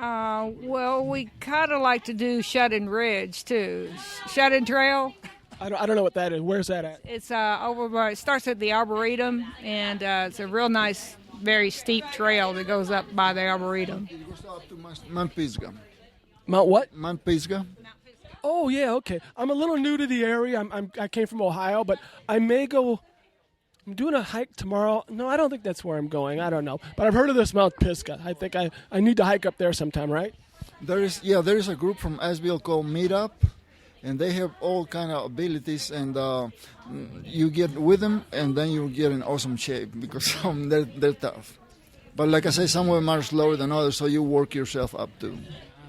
Well, we kind of like to do Shut-in Ridge, too. Shut-in Trail. I don't know what that is. Where's that at? It's over by, it starts at the Arboretum, and it's a real nice, very steep trail that goes up by the Arboretum. It goes up to Mount Pisgah. Mount what? Mount Pisgah. Oh, yeah, okay. I'm a little new to the area. I came from Ohio, but I may go. I'm doing a hike tomorrow. No, I don't think that's where I'm going. I don't know. But I've heard of this Mount Pisgah. I think I need to hike up there sometime, right? There is a group from Asheville called Meetup, and they have all kind of abilities, and you get with them, and then you get in awesome shape because they're tough. But like I say, some of them are slower than others, so you work yourself up too.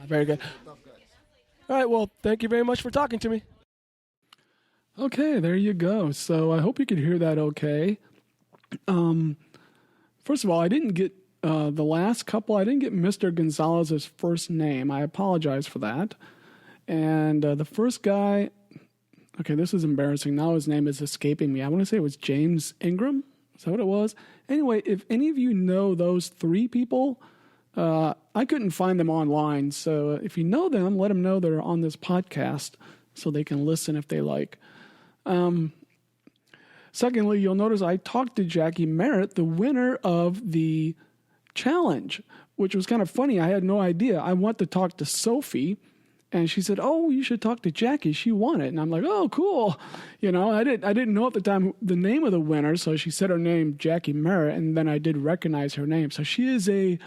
Very good. All right, well, thank you very much for talking to me. Okay, there you go. So I hope you could hear that okay. First of all, I didn't get the last couple. I didn't get Mr. Gonzalez's first name. I apologize for that. And the first guy, okay, this is embarrassing. Now his name is escaping me. I want to say it was James Ingram. Is that what it was? Anyway, if any of you know those three people, I couldn't find them online. So if you know them, let them know they're on this podcast so they can listen if they like. Secondly, you'll notice I talked to Jackie Merritt, the winner of the challenge, which was kind of funny. I had no idea. I went to talk to Sophie, and she said, "Oh, you should talk to Jackie. She won it." And I'm like, "Oh, cool." I didn't know at the time the name of the winner, so she said her name, Jackie Merritt, and then I did recognize her name. So she is a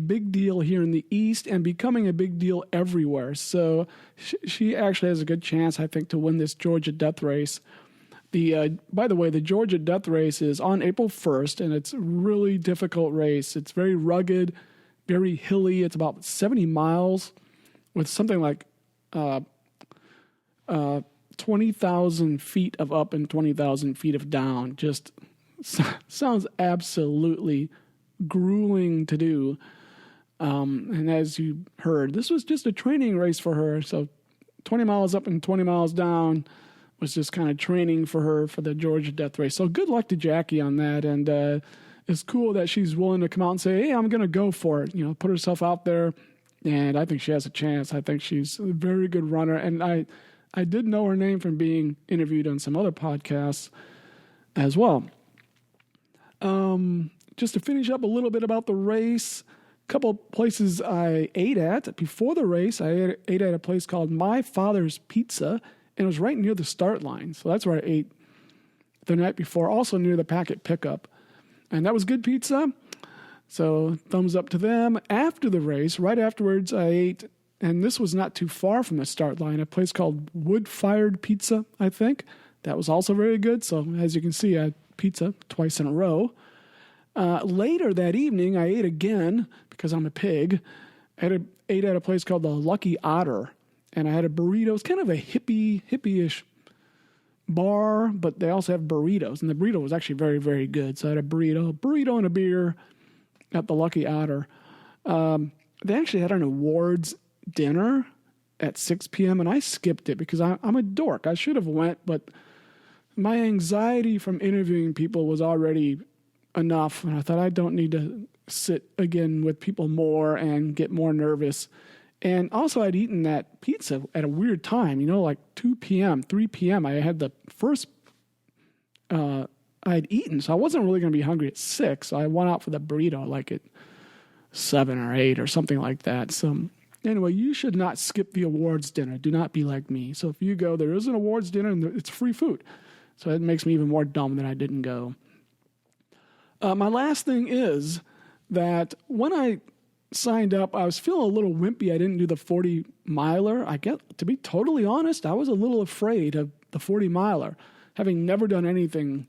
big deal here in the East and becoming a big deal everywhere. So she actually has a good chance, I think, to win this Georgia Death Race. By the way, the Georgia Death Race is on April 1st, and it's a really difficult race. It's very rugged, very hilly. It's about 70 miles with something like 20,000 feet of up and 20,000 feet of down. Just sounds absolutely grueling to do. And as you heard, this was just a training race for her. So 20 miles up and 20 miles down was just kind of training for her for the Georgia Death Race. So good luck to Jackie on that. And it's cool that she's willing to come out and say, hey, I'm going to go for it. You know, put herself out there. And I think she has a chance. I think she's a very good runner. And I did know her name from being interviewed on some other podcasts as well. Just to finish up a little bit about the race, a couple places I ate at. Before the race, I ate at a place called My Father's Pizza, and it was right near the start line. So that's where I ate the night before, also near the packet pickup. And that was good pizza. So thumbs up to them. After the race, right afterwards, I ate, and this was not too far from the start line, a place called Wood Fired Pizza, I think. That was also very good. So as you can see, I had pizza twice in a row. Later that evening, I ate again, because I'm a pig. I ate at a place called the Lucky Otter, and I had a burrito. It's kind of a hippie-ish bar, but they also have burritos, and the burrito was actually very, very good. So I had a burrito and a beer at the Lucky Otter. They actually had an awards dinner at 6 p.m., and I skipped it because I'm a dork. I should have went, but my anxiety from interviewing people was already enough, and I thought I don't need to sit again with people more and get more nervous. And also, I'd eaten that pizza at a weird time, like 2 p.m., 3 p.m. I had the first I'd eaten, so I wasn't really going to be hungry at 6. So I went out for the burrito like at 7 or 8 or something like that. So anyway, you should not skip the awards dinner. Do not be like me. So if you go, there is an awards dinner and it's free food. So it makes me even more dumb that I didn't go. My last thing is that when I signed up, I was feeling a little wimpy. I didn't do the 40-miler. To be totally honest, I was a little afraid of the 40-miler, having never done anything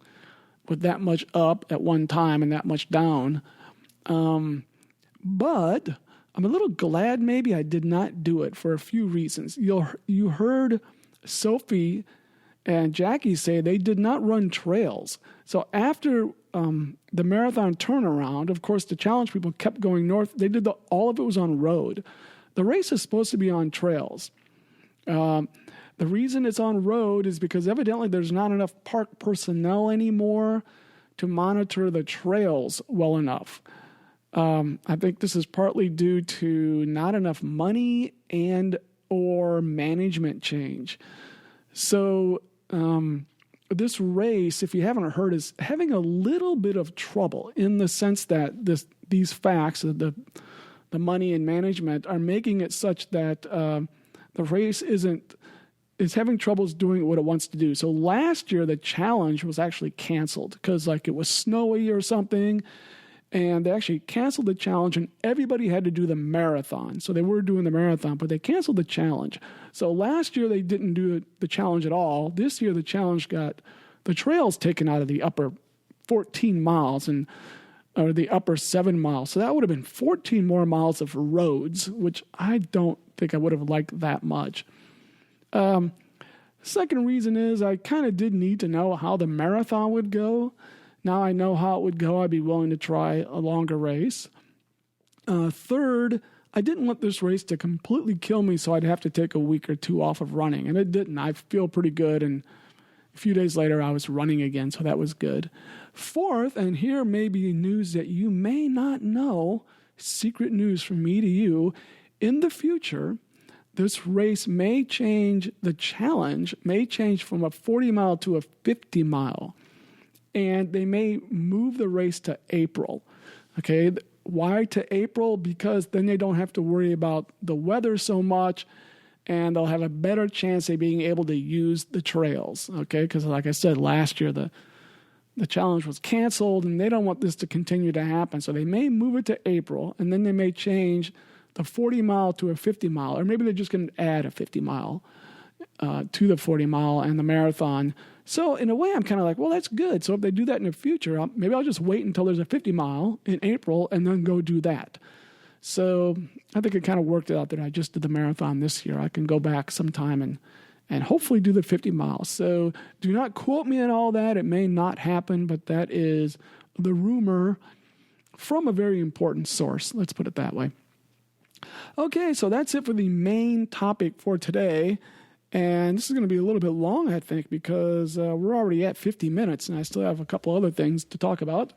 with that much up at one time and that much down. But I'm a little glad maybe I did not do it for a few reasons. You heard Sophie and Jackie say they did not run trails. So after the marathon turnaround, of course, the challenge people kept going north. They did all of it was on road. The race is supposed to be on trails. The reason it's on road is because evidently there's not enough park personnel anymore to monitor the trails well enough. I think this is partly due to not enough money and or management change. So this race, if you haven't heard, is having a little bit of trouble in the sense that these facts, the money and management, are making it such that the race is having troubles doing what it wants to do. So last year, the challenge was actually canceled because it was snowy or something, and they actually canceled the challenge, and everybody had to do the marathon. So they were doing the marathon, but they canceled the challenge. So last year, they didn't do the challenge at all. This year, the challenge got the trails taken out of the upper 14 miles or the upper 7 miles. So that would have been 14 more miles of roads, which I don't think I would have liked that much. Second reason is I kind of did need to know how the marathon would go. Now I know how it would go. I'd be willing to try a longer race. Third, I didn't want this race to completely kill me, so I'd have to take a week or two off of running. And it didn't. I feel pretty good. And a few days later, I was running again, so that was good. Fourth, and here may be news that you may not know, secret news from me to you, in the future, this race may change, the challenge may change from a 40-mile to a 50-mile. And they may move the race to April. Okay, why to April? Because then they don't have to worry about the weather so much, and they'll have a better chance of being able to use the trails. Okay, because like I said, last year the challenge was canceled, and they don't want this to continue to happen. So they may move it to April, and then they may change the 40-mile to a 50-mile, or maybe they're just going to add a 50-mile to the 40-mile and the marathon. So in a way, I'm kind of like, well, that's good. So if they do that in the future, maybe I'll just wait until there's a 50-mile in April and then go do that. So I think it kind of worked out that I just did the marathon this year. I can go back sometime and hopefully do the 50 miles. So do not quote me on all that. It may not happen, but that is the rumor from a very important source. Let's put it that way. Okay, so that's it for the main topic for today. And this is going to be a little bit long, I think, because we're already at 50 minutes and I still have a couple other things to talk about.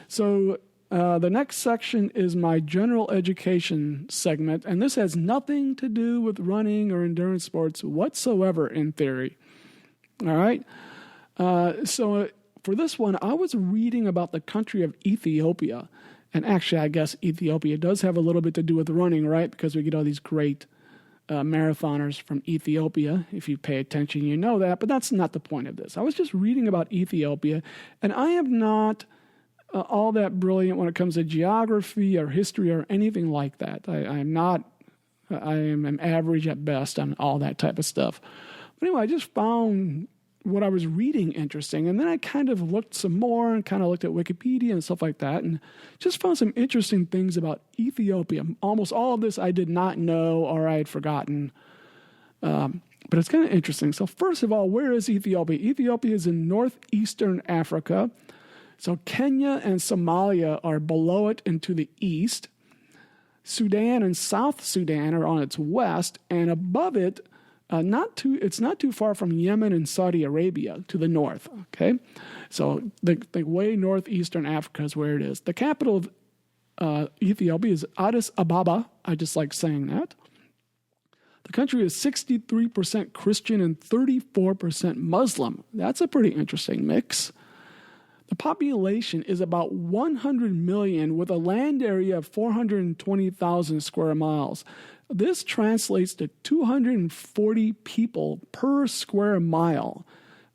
So the next section is my general education segment, and this has nothing to do with running or endurance sports whatsoever in theory. All right? So for this one, I was reading about the country of Ethiopia. And actually, I guess Ethiopia does have a little bit to do with running, right? Because we get all these great marathoners from Ethiopia. If you pay attention, you know that. But that's not the point of this. I was just reading about Ethiopia, and I am not all that brilliant when it comes to geography or history or anything like that. I am not. I am average at best on all that type of stuff. But anyway, I just found what I was reading interesting, and then I kind of looked some more and kind of looked at Wikipedia and stuff like that, and just found some interesting things about Ethiopia. Almost all of this I did not know or I had forgotten, but it's kind of interesting. So first of all, where is Ethiopia? Ethiopia is in northeastern Africa. So Kenya and Somalia are below it and to the east. Sudan and South Sudan are on its west, and above it, it's not too far from Yemen and Saudi Arabia to the north. Okay, so the way northeastern Africa is where it is. The capital of Ethiopia is Addis Ababa. I just like saying that. The country is 63% Christian and 34% Muslim. That's a pretty interesting mix. The population is about 100 million with a land area of 420,000 square miles. This translates to 240 people per square mile.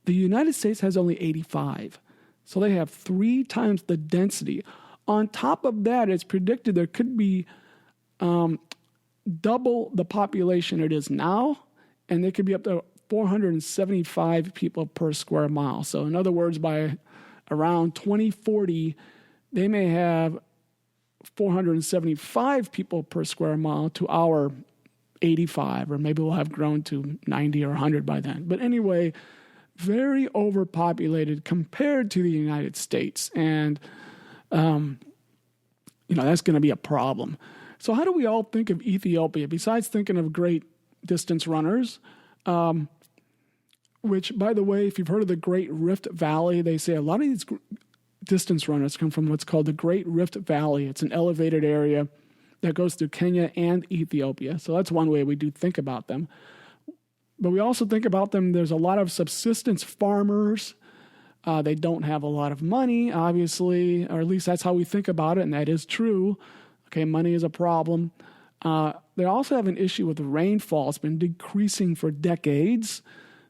The United States has only 85. So they have 3 times the density. On top of that, it's predicted there could be double the population it is now, and there could be up to 475 people per square mile. So in other words, by around 2040, they may have 475 people per square mile to our 85, or maybe we'll have grown to 90 or 100 by then. But anyway, very overpopulated compared to the United States. And, that's going to be a problem. So how do we all think of Ethiopia, besides thinking of great distance runners? Which, by the way, if you've heard of the Great Rift Valley, they say a lot of these distance runners come from what's called the Great Rift Valley. It's an elevated area that goes through Kenya and Ethiopia. So that's one way we do think about them. But we also think about them, there's a lot of subsistence farmers. They don't have a lot of money, obviously, or at least that's how we think about it, and that is true. Okay, money is a problem. They also have an issue with rainfall. It's been decreasing for decades.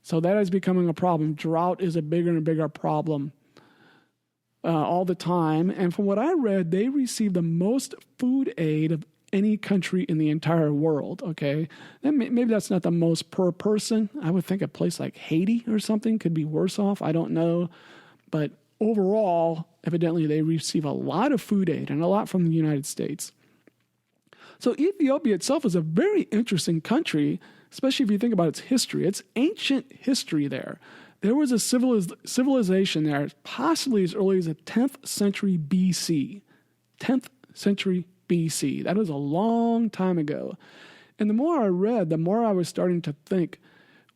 So that is becoming a problem. Drought is a bigger and bigger problem all the time. And from what I read, they receive the most food aid of any country in the entire world, okay? And maybe that's not the most per person. I would think a place like Haiti or something could be worse off. I don't know. But overall, evidently, they receive a lot of food aid and a lot from the United States. So Ethiopia itself is a very interesting country, especially if you think about its history. It's ancient history there. There was a civilization there, possibly as early as the 10th century BC. 10th century BC. That was a long time ago. And the more I read, the more I was starting to think,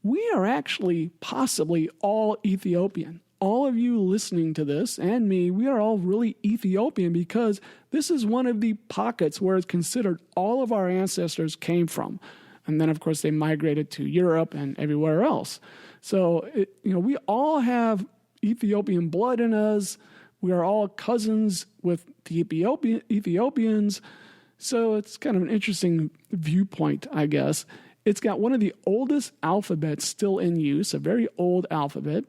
we are actually possibly all Ethiopian. All of you listening to this and me, we are all really Ethiopian because this is one of the pockets where it's considered all of our ancestors came from. And then, of course, they migrated to Europe and everywhere else. So, we all have Ethiopian blood in us. We are all cousins with the Ethiopians. So it's kind of an interesting viewpoint, I guess. It's got one of the oldest alphabets still in use, a very old alphabet.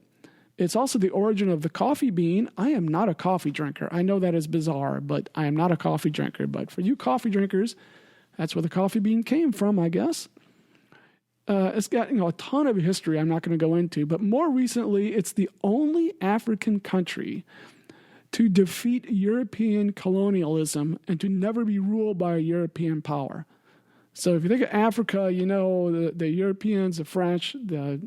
It's also the origin of the coffee bean. I am not a coffee drinker. I know that is bizarre, but I am not a coffee drinker. But for you coffee drinkers, that's where the coffee bean came from, I guess. It's got a ton of history I'm not going to go into, but more recently, it's the only African country to defeat European colonialism and to never be ruled by a European power. So if you think of Africa, you know, the Europeans, the French, the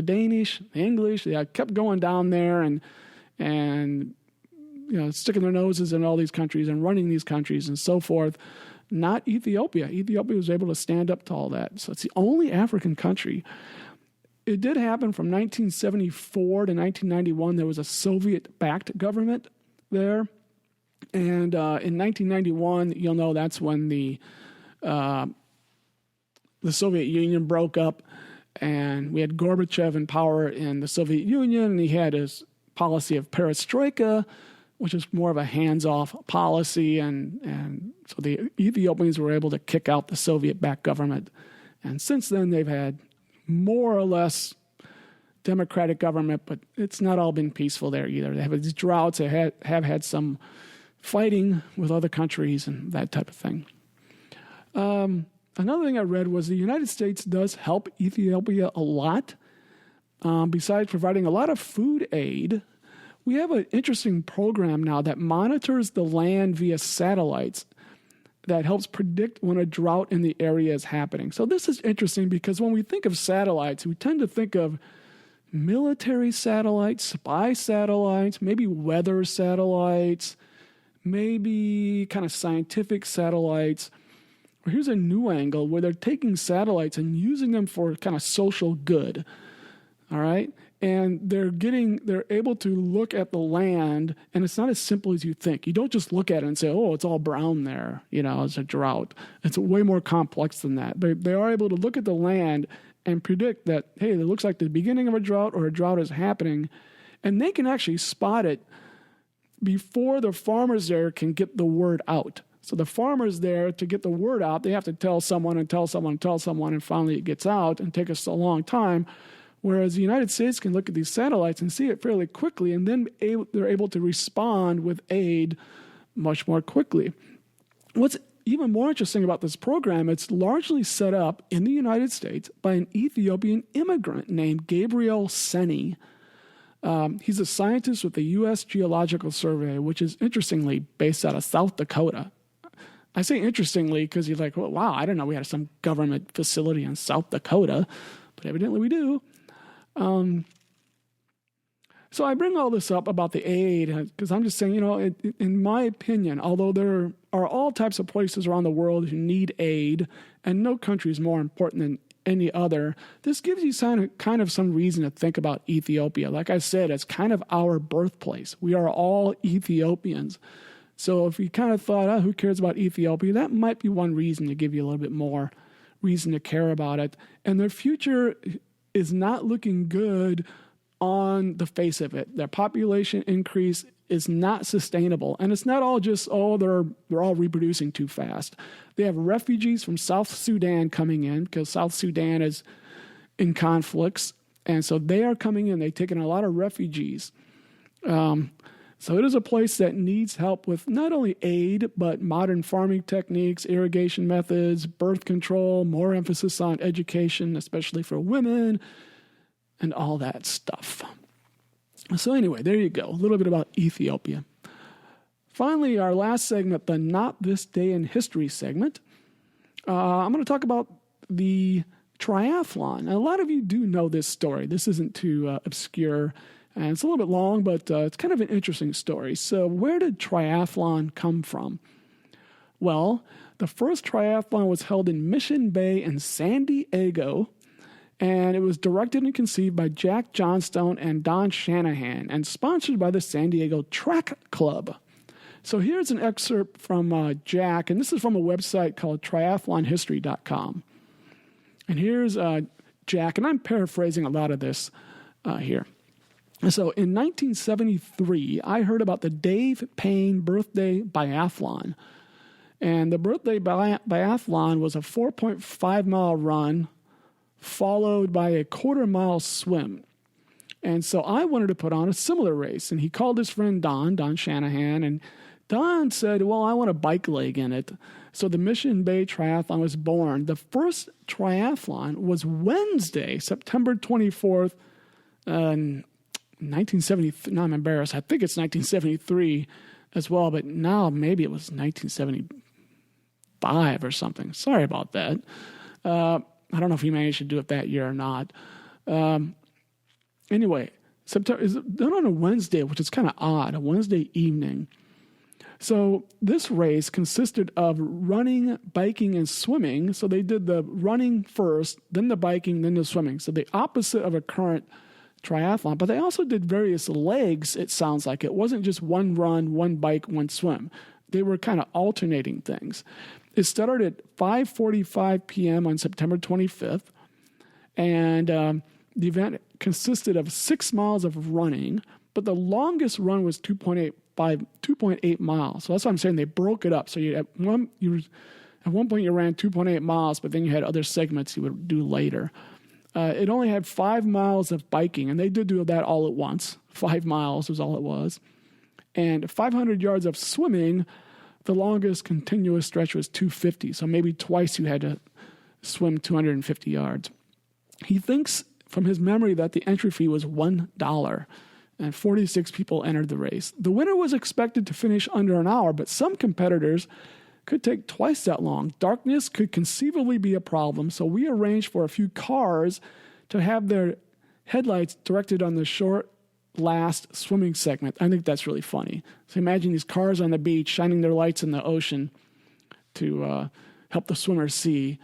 Danish, the English, they kept going down there and you know, sticking their noses in all these countries and running these countries and so forth. Not Ethiopia. Ethiopia was able to stand up to all that. So it's the only African country. It did happen from 1974 to 1991. There was a Soviet-backed government there. And in 1991, you'll know that's when the Soviet Union broke up, and we had Gorbachev in power in the Soviet Union, and he had his policy of perestroika, which is more of a hands-off policy, and so the Ethiopians were able to kick out the Soviet-backed government. And since then, they've had more or less democratic government, but it's not all been peaceful there either. They have these droughts, they have had some fighting with other countries and that type of thing. Another thing I read was the United States does help Ethiopia a lot. Besides providing a lot of food aid, we have an interesting program now that monitors the land via satellites that helps predict when a drought in the area is happening. So this is interesting because when we think of satellites, we tend to think of military satellites, spy satellites, maybe weather satellites, maybe kind of scientific satellites. Here's a new angle where they're taking satellites and using them for kind of social good. All right? And they're able to look at the land, and it's not as simple as you think. You don't just look at it and say, oh, it's all brown there, you know, it's a drought. It's way more complex than that. But they are able to look at the land and predict that, hey, it looks like the beginning of a drought or a drought is happening. And they can actually spot it before the farmers there can get the word out. So the farmers there, to get the word out, they have to tell someone, and finally it gets out and take us a long time. Whereas the United States can look at these satellites and see it fairly quickly, and then they're able to respond with aid much more quickly. What's even more interesting about this program, it's largely set up in the United States by an Ethiopian immigrant named Gabriel Seni. He's a scientist with the U.S. Geological Survey, which is interestingly based out of South Dakota. I say interestingly because you're like, well, wow, I didn't know we had some government facility in South Dakota, but evidently we do. So I bring all this up about the aid because I'm just saying, you know, in my opinion, although there are all types of places around the world who need aid, and no country is more important than any other, this gives you kind of some reason to think about Ethiopia. Like I said, it's kind of our birthplace. We are all Ethiopians. So if you kind of thought, oh, who cares about Ethiopia? That might be one reason to give you a little bit more reason to care about it. And their future is not looking good on the face of it. Their population increase is not sustainable. And it's not all just, oh, they're all reproducing too fast. They have refugees from South Sudan coming in because South Sudan is in conflicts. And so they are coming in. They've taken a lot of refugees. So it is a place that needs help with not only aid, but modern farming techniques, irrigation methods, birth control, more emphasis on education, especially for women, and all that stuff. So anyway, there you go. A little bit about Ethiopia. Finally, our last segment, the Not This Day in History segment. I'm going to talk about the triathlon. Now, a lot of you do know this story. This isn't too obscure. And it's a little bit long, but it's kind of an interesting story. So where did triathlon come from? Well, the first triathlon was held in Mission Bay in San Diego, and it was directed and conceived by Jack Johnstone and Don Shanahan, and sponsored by the San Diego Track Club. So here's an excerpt from Jack, and this is from a website called triathlonhistory.com. And here's Jack, and I'm paraphrasing a lot of this here. So in 1973, I heard about the Dave Payne Birthday Biathlon. And the Birthday Biathlon was a 4.5-mile run followed by a quarter-mile swim. And so I wanted to put on a similar race. And he called his friend Don Shanahan, and Don said, well, I want a bike leg in it. So the Mission Bay Triathlon was born. The first triathlon was Wednesday, September 24th, 1970. Now I'm embarrassed. I think it's 1973 as well, but now maybe it was 1975 or something. Sorry about that. I don't know if he managed to do it that year or not. Anyway, September is done on a Wednesday, which is kind of odd, a Wednesday evening. So this race consisted of running, biking, and swimming. So they did the running first, then the biking, then the swimming. So the opposite of a current triathlon. But they also did various legs, it sounds like. It wasn't just one run, one bike, one swim. They were kind of alternating things. It started at 5:45 p.m. on September 25th. And the event consisted of 6 miles of running. But the longest run was 2.8 miles. So that's what I'm saying. They broke it up. So at one point you ran 2.8 miles, but then you had other segments you would do later. It only had 5 miles of biking, and they did do that all at once. 5 miles was all it was. And 500 yards of swimming. The longest continuous stretch was 250. So maybe twice you had to swim 250 yards. He thinks from his memory that the entry fee was $1. And 46 people entered the race. The winner was expected to finish under an hour, but some competitors could take twice that long. Darkness could conceivably be a problem, so we arranged for a few cars to have their headlights directed on the short last swimming segment. I think that's really funny. So imagine these cars on the beach shining their lights in the ocean to help the swimmers see.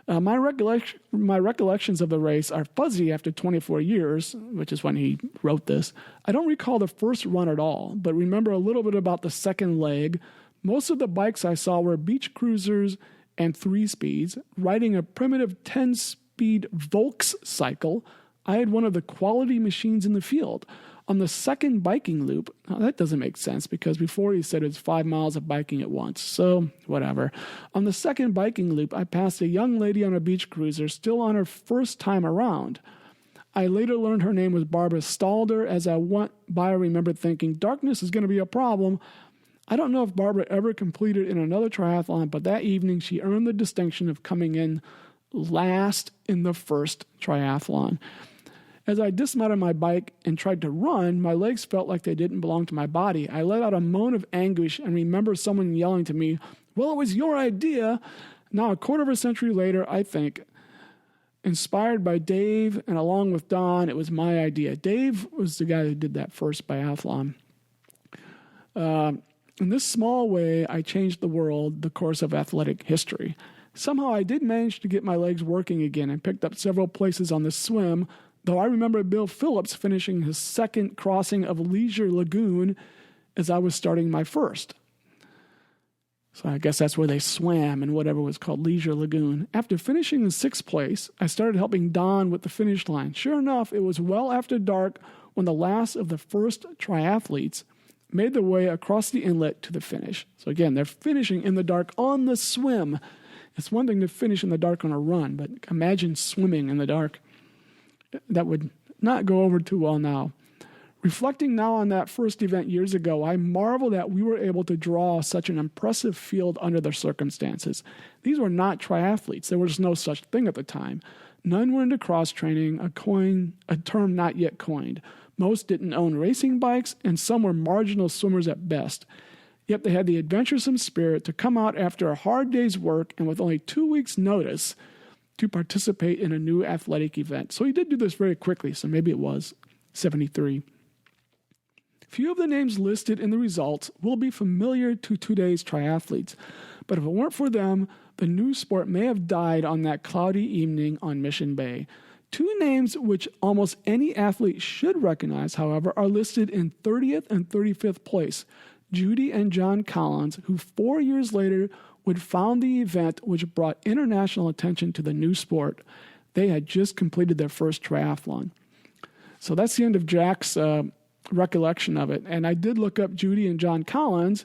My recollections of the race are fuzzy after 24 years, which is when he wrote this. I don't recall the first run at all, but remember a little bit about the second leg. Most of the bikes I saw were beach cruisers and 3-speeds. Riding a primitive 10-speed Volks cycle, I had one of the quality machines in the field. On the second biking loop, that doesn't make sense because before he said it's 5 miles of biking at once, so whatever. On the second biking loop, I passed a young lady on a beach cruiser still on her first time around. I later learned her name was Barbara Stalder. As I went by, I remembered thinking, darkness is going to be a problem. I don't know if Barbara ever completed in another triathlon, but that evening she earned the distinction of coming in last in the first triathlon. As I dismounted my bike and tried to run, my legs felt like they didn't belong to my body. I let out a moan of anguish and remember someone yelling to me, "Well, it was your idea." Now, a quarter of a century later, I think, inspired by Dave and along with Don, it was my idea. Dave was the guy who did that first biathlon. In this small way, I changed the world, the course of athletic history. Somehow I did manage to get my legs working again and picked up several places on the swim, though I remember Bill Phillips finishing his second crossing of Leisure Lagoon as I was starting my first. So I guess that's where they swam in whatever was called Leisure Lagoon. After finishing in 6th place, I started helping Don with the finish line. Sure enough, it was well after dark when the last of the first triathletes made their way across the inlet to the finish. So again, they're finishing in the dark on the swim. It's one thing to finish in the dark on a run, but imagine swimming in the dark. That would not go over too well now. Reflecting now on that first event years ago, I marvel that we were able to draw such an impressive field under the circumstances. These were not triathletes. There was no such thing at the time. None were into cross-training, a term not yet coined. Most didn't own racing bikes, and some were marginal swimmers at best. Yet they had the adventuresome spirit to come out after a hard day's work and with only 2 weeks' notice to participate in a new athletic event. So he did do this very quickly, so maybe it was 73. Few of the names listed in the results will be familiar to today's triathletes, but if it weren't for them, the new sport may have died on that cloudy evening on Mission Bay. 2 names which almost any athlete should recognize, however, are listed in 30th and 35th place. Judy and John Collins, who 4 years later would found the event which brought international attention to the new sport. They had just completed their first triathlon. So that's the end of Jack's recollection of it. And I did look up Judy and John Collins,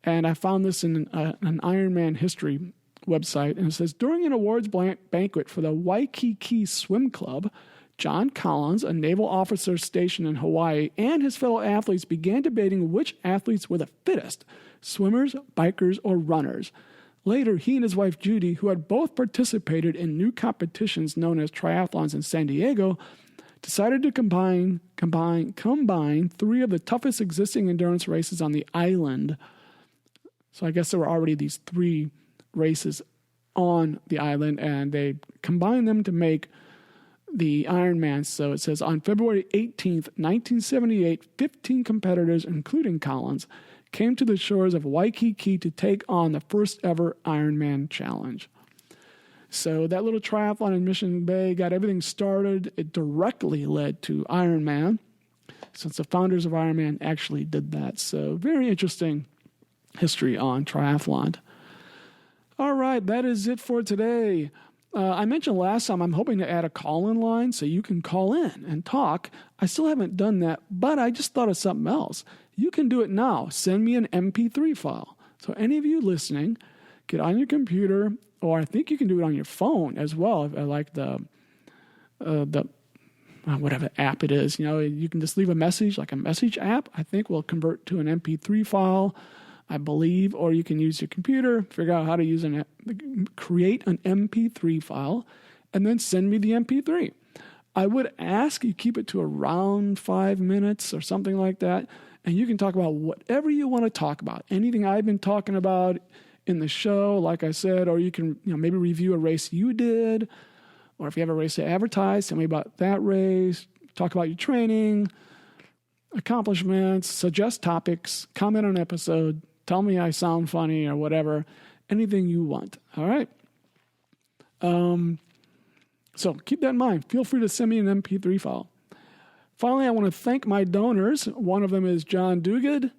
and I found this in an Ironman history website. And it says, during an awards banquet for the Waikiki Swim Club, John Collins, a naval officer stationed in Hawaii, and his fellow athletes began debating which athletes were the fittest, swimmers, bikers, or runners. Later, he and his wife Judy, who had both participated in new competitions known as triathlons in San Diego, decided to combine 3 of the toughest existing endurance races on the island. So I guess there were already these 3 races on the island, and they combined them to make the Ironman. So it says, on February 18th, 1978, 15 competitors, including Collins, came to the shores of Waikiki to take on the first ever Ironman challenge. So that little triathlon in Mission Bay got everything started. It directly led to Ironman, since the founders of Ironman actually did that. So very interesting history on triathlon. All right, that is it for today. I mentioned last time I'm hoping to add a call-in line so you can call in and talk. I still haven't done that, but I just thought of something else. You can do it now. Send me an MP3 file. So any of you listening, get on your computer, or I think you can do it on your phone as well. If I like the whatever app it is, you can just leave a message, like a message app. I think will convert to an MP3 file, I believe, or you can use your computer, figure out how to use create an MP3 file, and then send me the MP3. I would ask you keep it to around 5 minutes or something like that, and you can talk about whatever you want to talk about. Anything I've been talking about in the show, like I said, or you can maybe review a race you did, or if you have a race to advertise, tell me about that race, talk about your training, accomplishments, suggest topics, comment on an episode, tell me I sound funny or whatever, anything you want. All right. So keep that in mind. Feel free to send me an MP3 file. Finally, I want to thank my donors. One of them is John Duguid,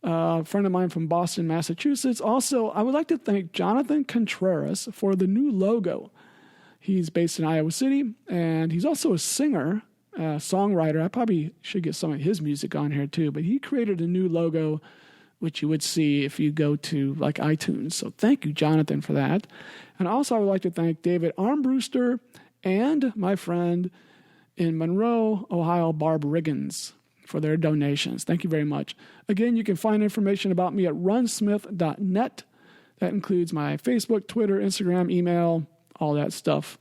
a friend of mine from Boston, Massachusetts. Also, I would like to thank Jonathan Contreras for the new logo. He's based in Iowa City, and he's also a singer, songwriter. I probably should get some of his music on here too, but he created a new logo which you would see if you go to like iTunes. So thank you, Jonathan, for that. And also I would like to thank David Armbruster and my friend in Monroe, Ohio, Barb Riggins, for their donations. Thank you very much. Again, you can find information about me at runsmith.net. That includes my Facebook, Twitter, Instagram, email, all that stuff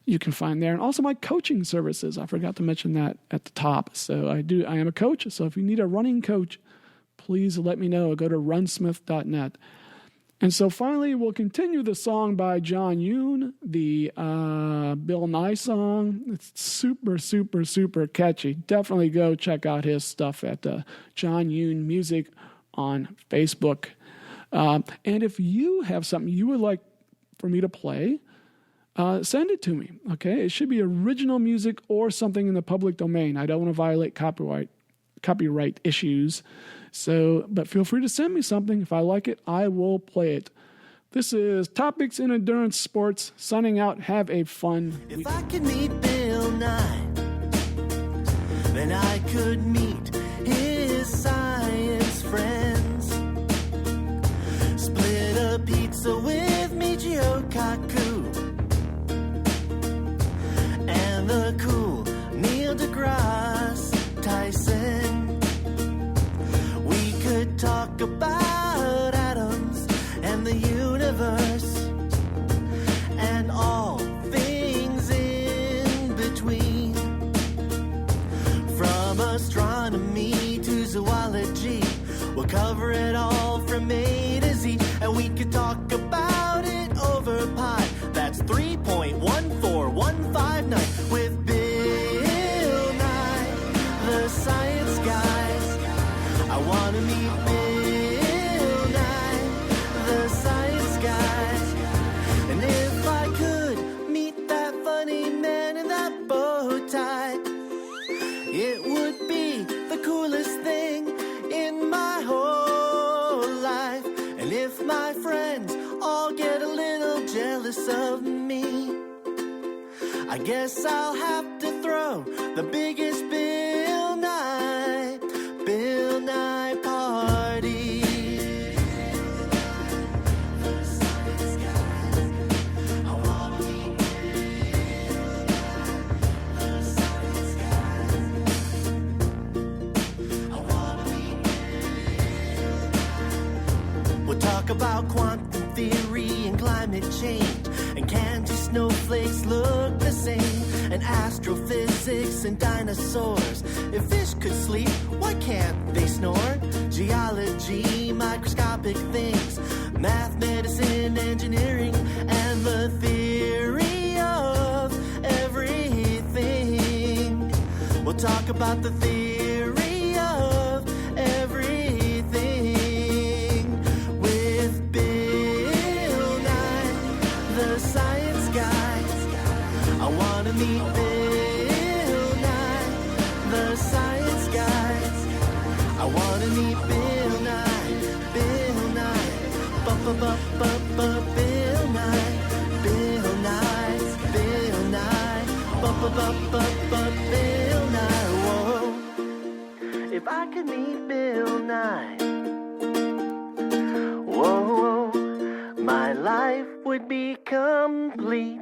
you can find there. And also my coaching services. I forgot to mention that at the top. So I am a coach. So if you need a running coach, please let me know. Go to runsmith.net. And so finally, we'll continue the song by John Yoon, the Bill Nye song. It's super, super, super catchy. Definitely go check out his stuff at John Yoon Music on Facebook. And if you have something you would like for me to play, send it to me, okay? It should be original music or something in the public domain. I don't want to violate copyright issues. So, but feel free to send me something. If I like it, I will play it. This is Topics in Endurance Sports, signing out. Have a fun week. If I could meet Bill Nye, then I could meet his science friends. Split a pizza with Michio Kaku and the cool Neil deGrasse Tyson. We could talk about atoms and the universe and all things in between. From astronomy to zoology, we'll cover it all from A to Z. And we could talk about it over pi. That's 3.14159 with Bill Nye, the science guys. I want to meet Bill Nye, the science guys. And if I could meet that funny man in that bow tie, it would be the coolest thing in my whole life. And if my friends all get a little jealous of me, I guess I'll have to throw the biggest Bill Nye party. The science guys, I wanna meet the science guys. I wanna meet. We'll talk about quantum theory and climate change. And can two snowflakes look the same? And astrophysics animals and dinosaurs. If fish could sleep, why can't they snore? Geology, microscopic things, math, medicine, engineering, and the theory of everything. We'll talk about the theory of everything with Bill Nye, the science guy. I want to meet Bill Nye, the science guy. I want to meet Bill Nye, Bill Nye. Bill Nye, Bill Nye, Bill Nye. Bill Nye. Whoa. If I could meet Bill Nye, whoa, my life would be complete.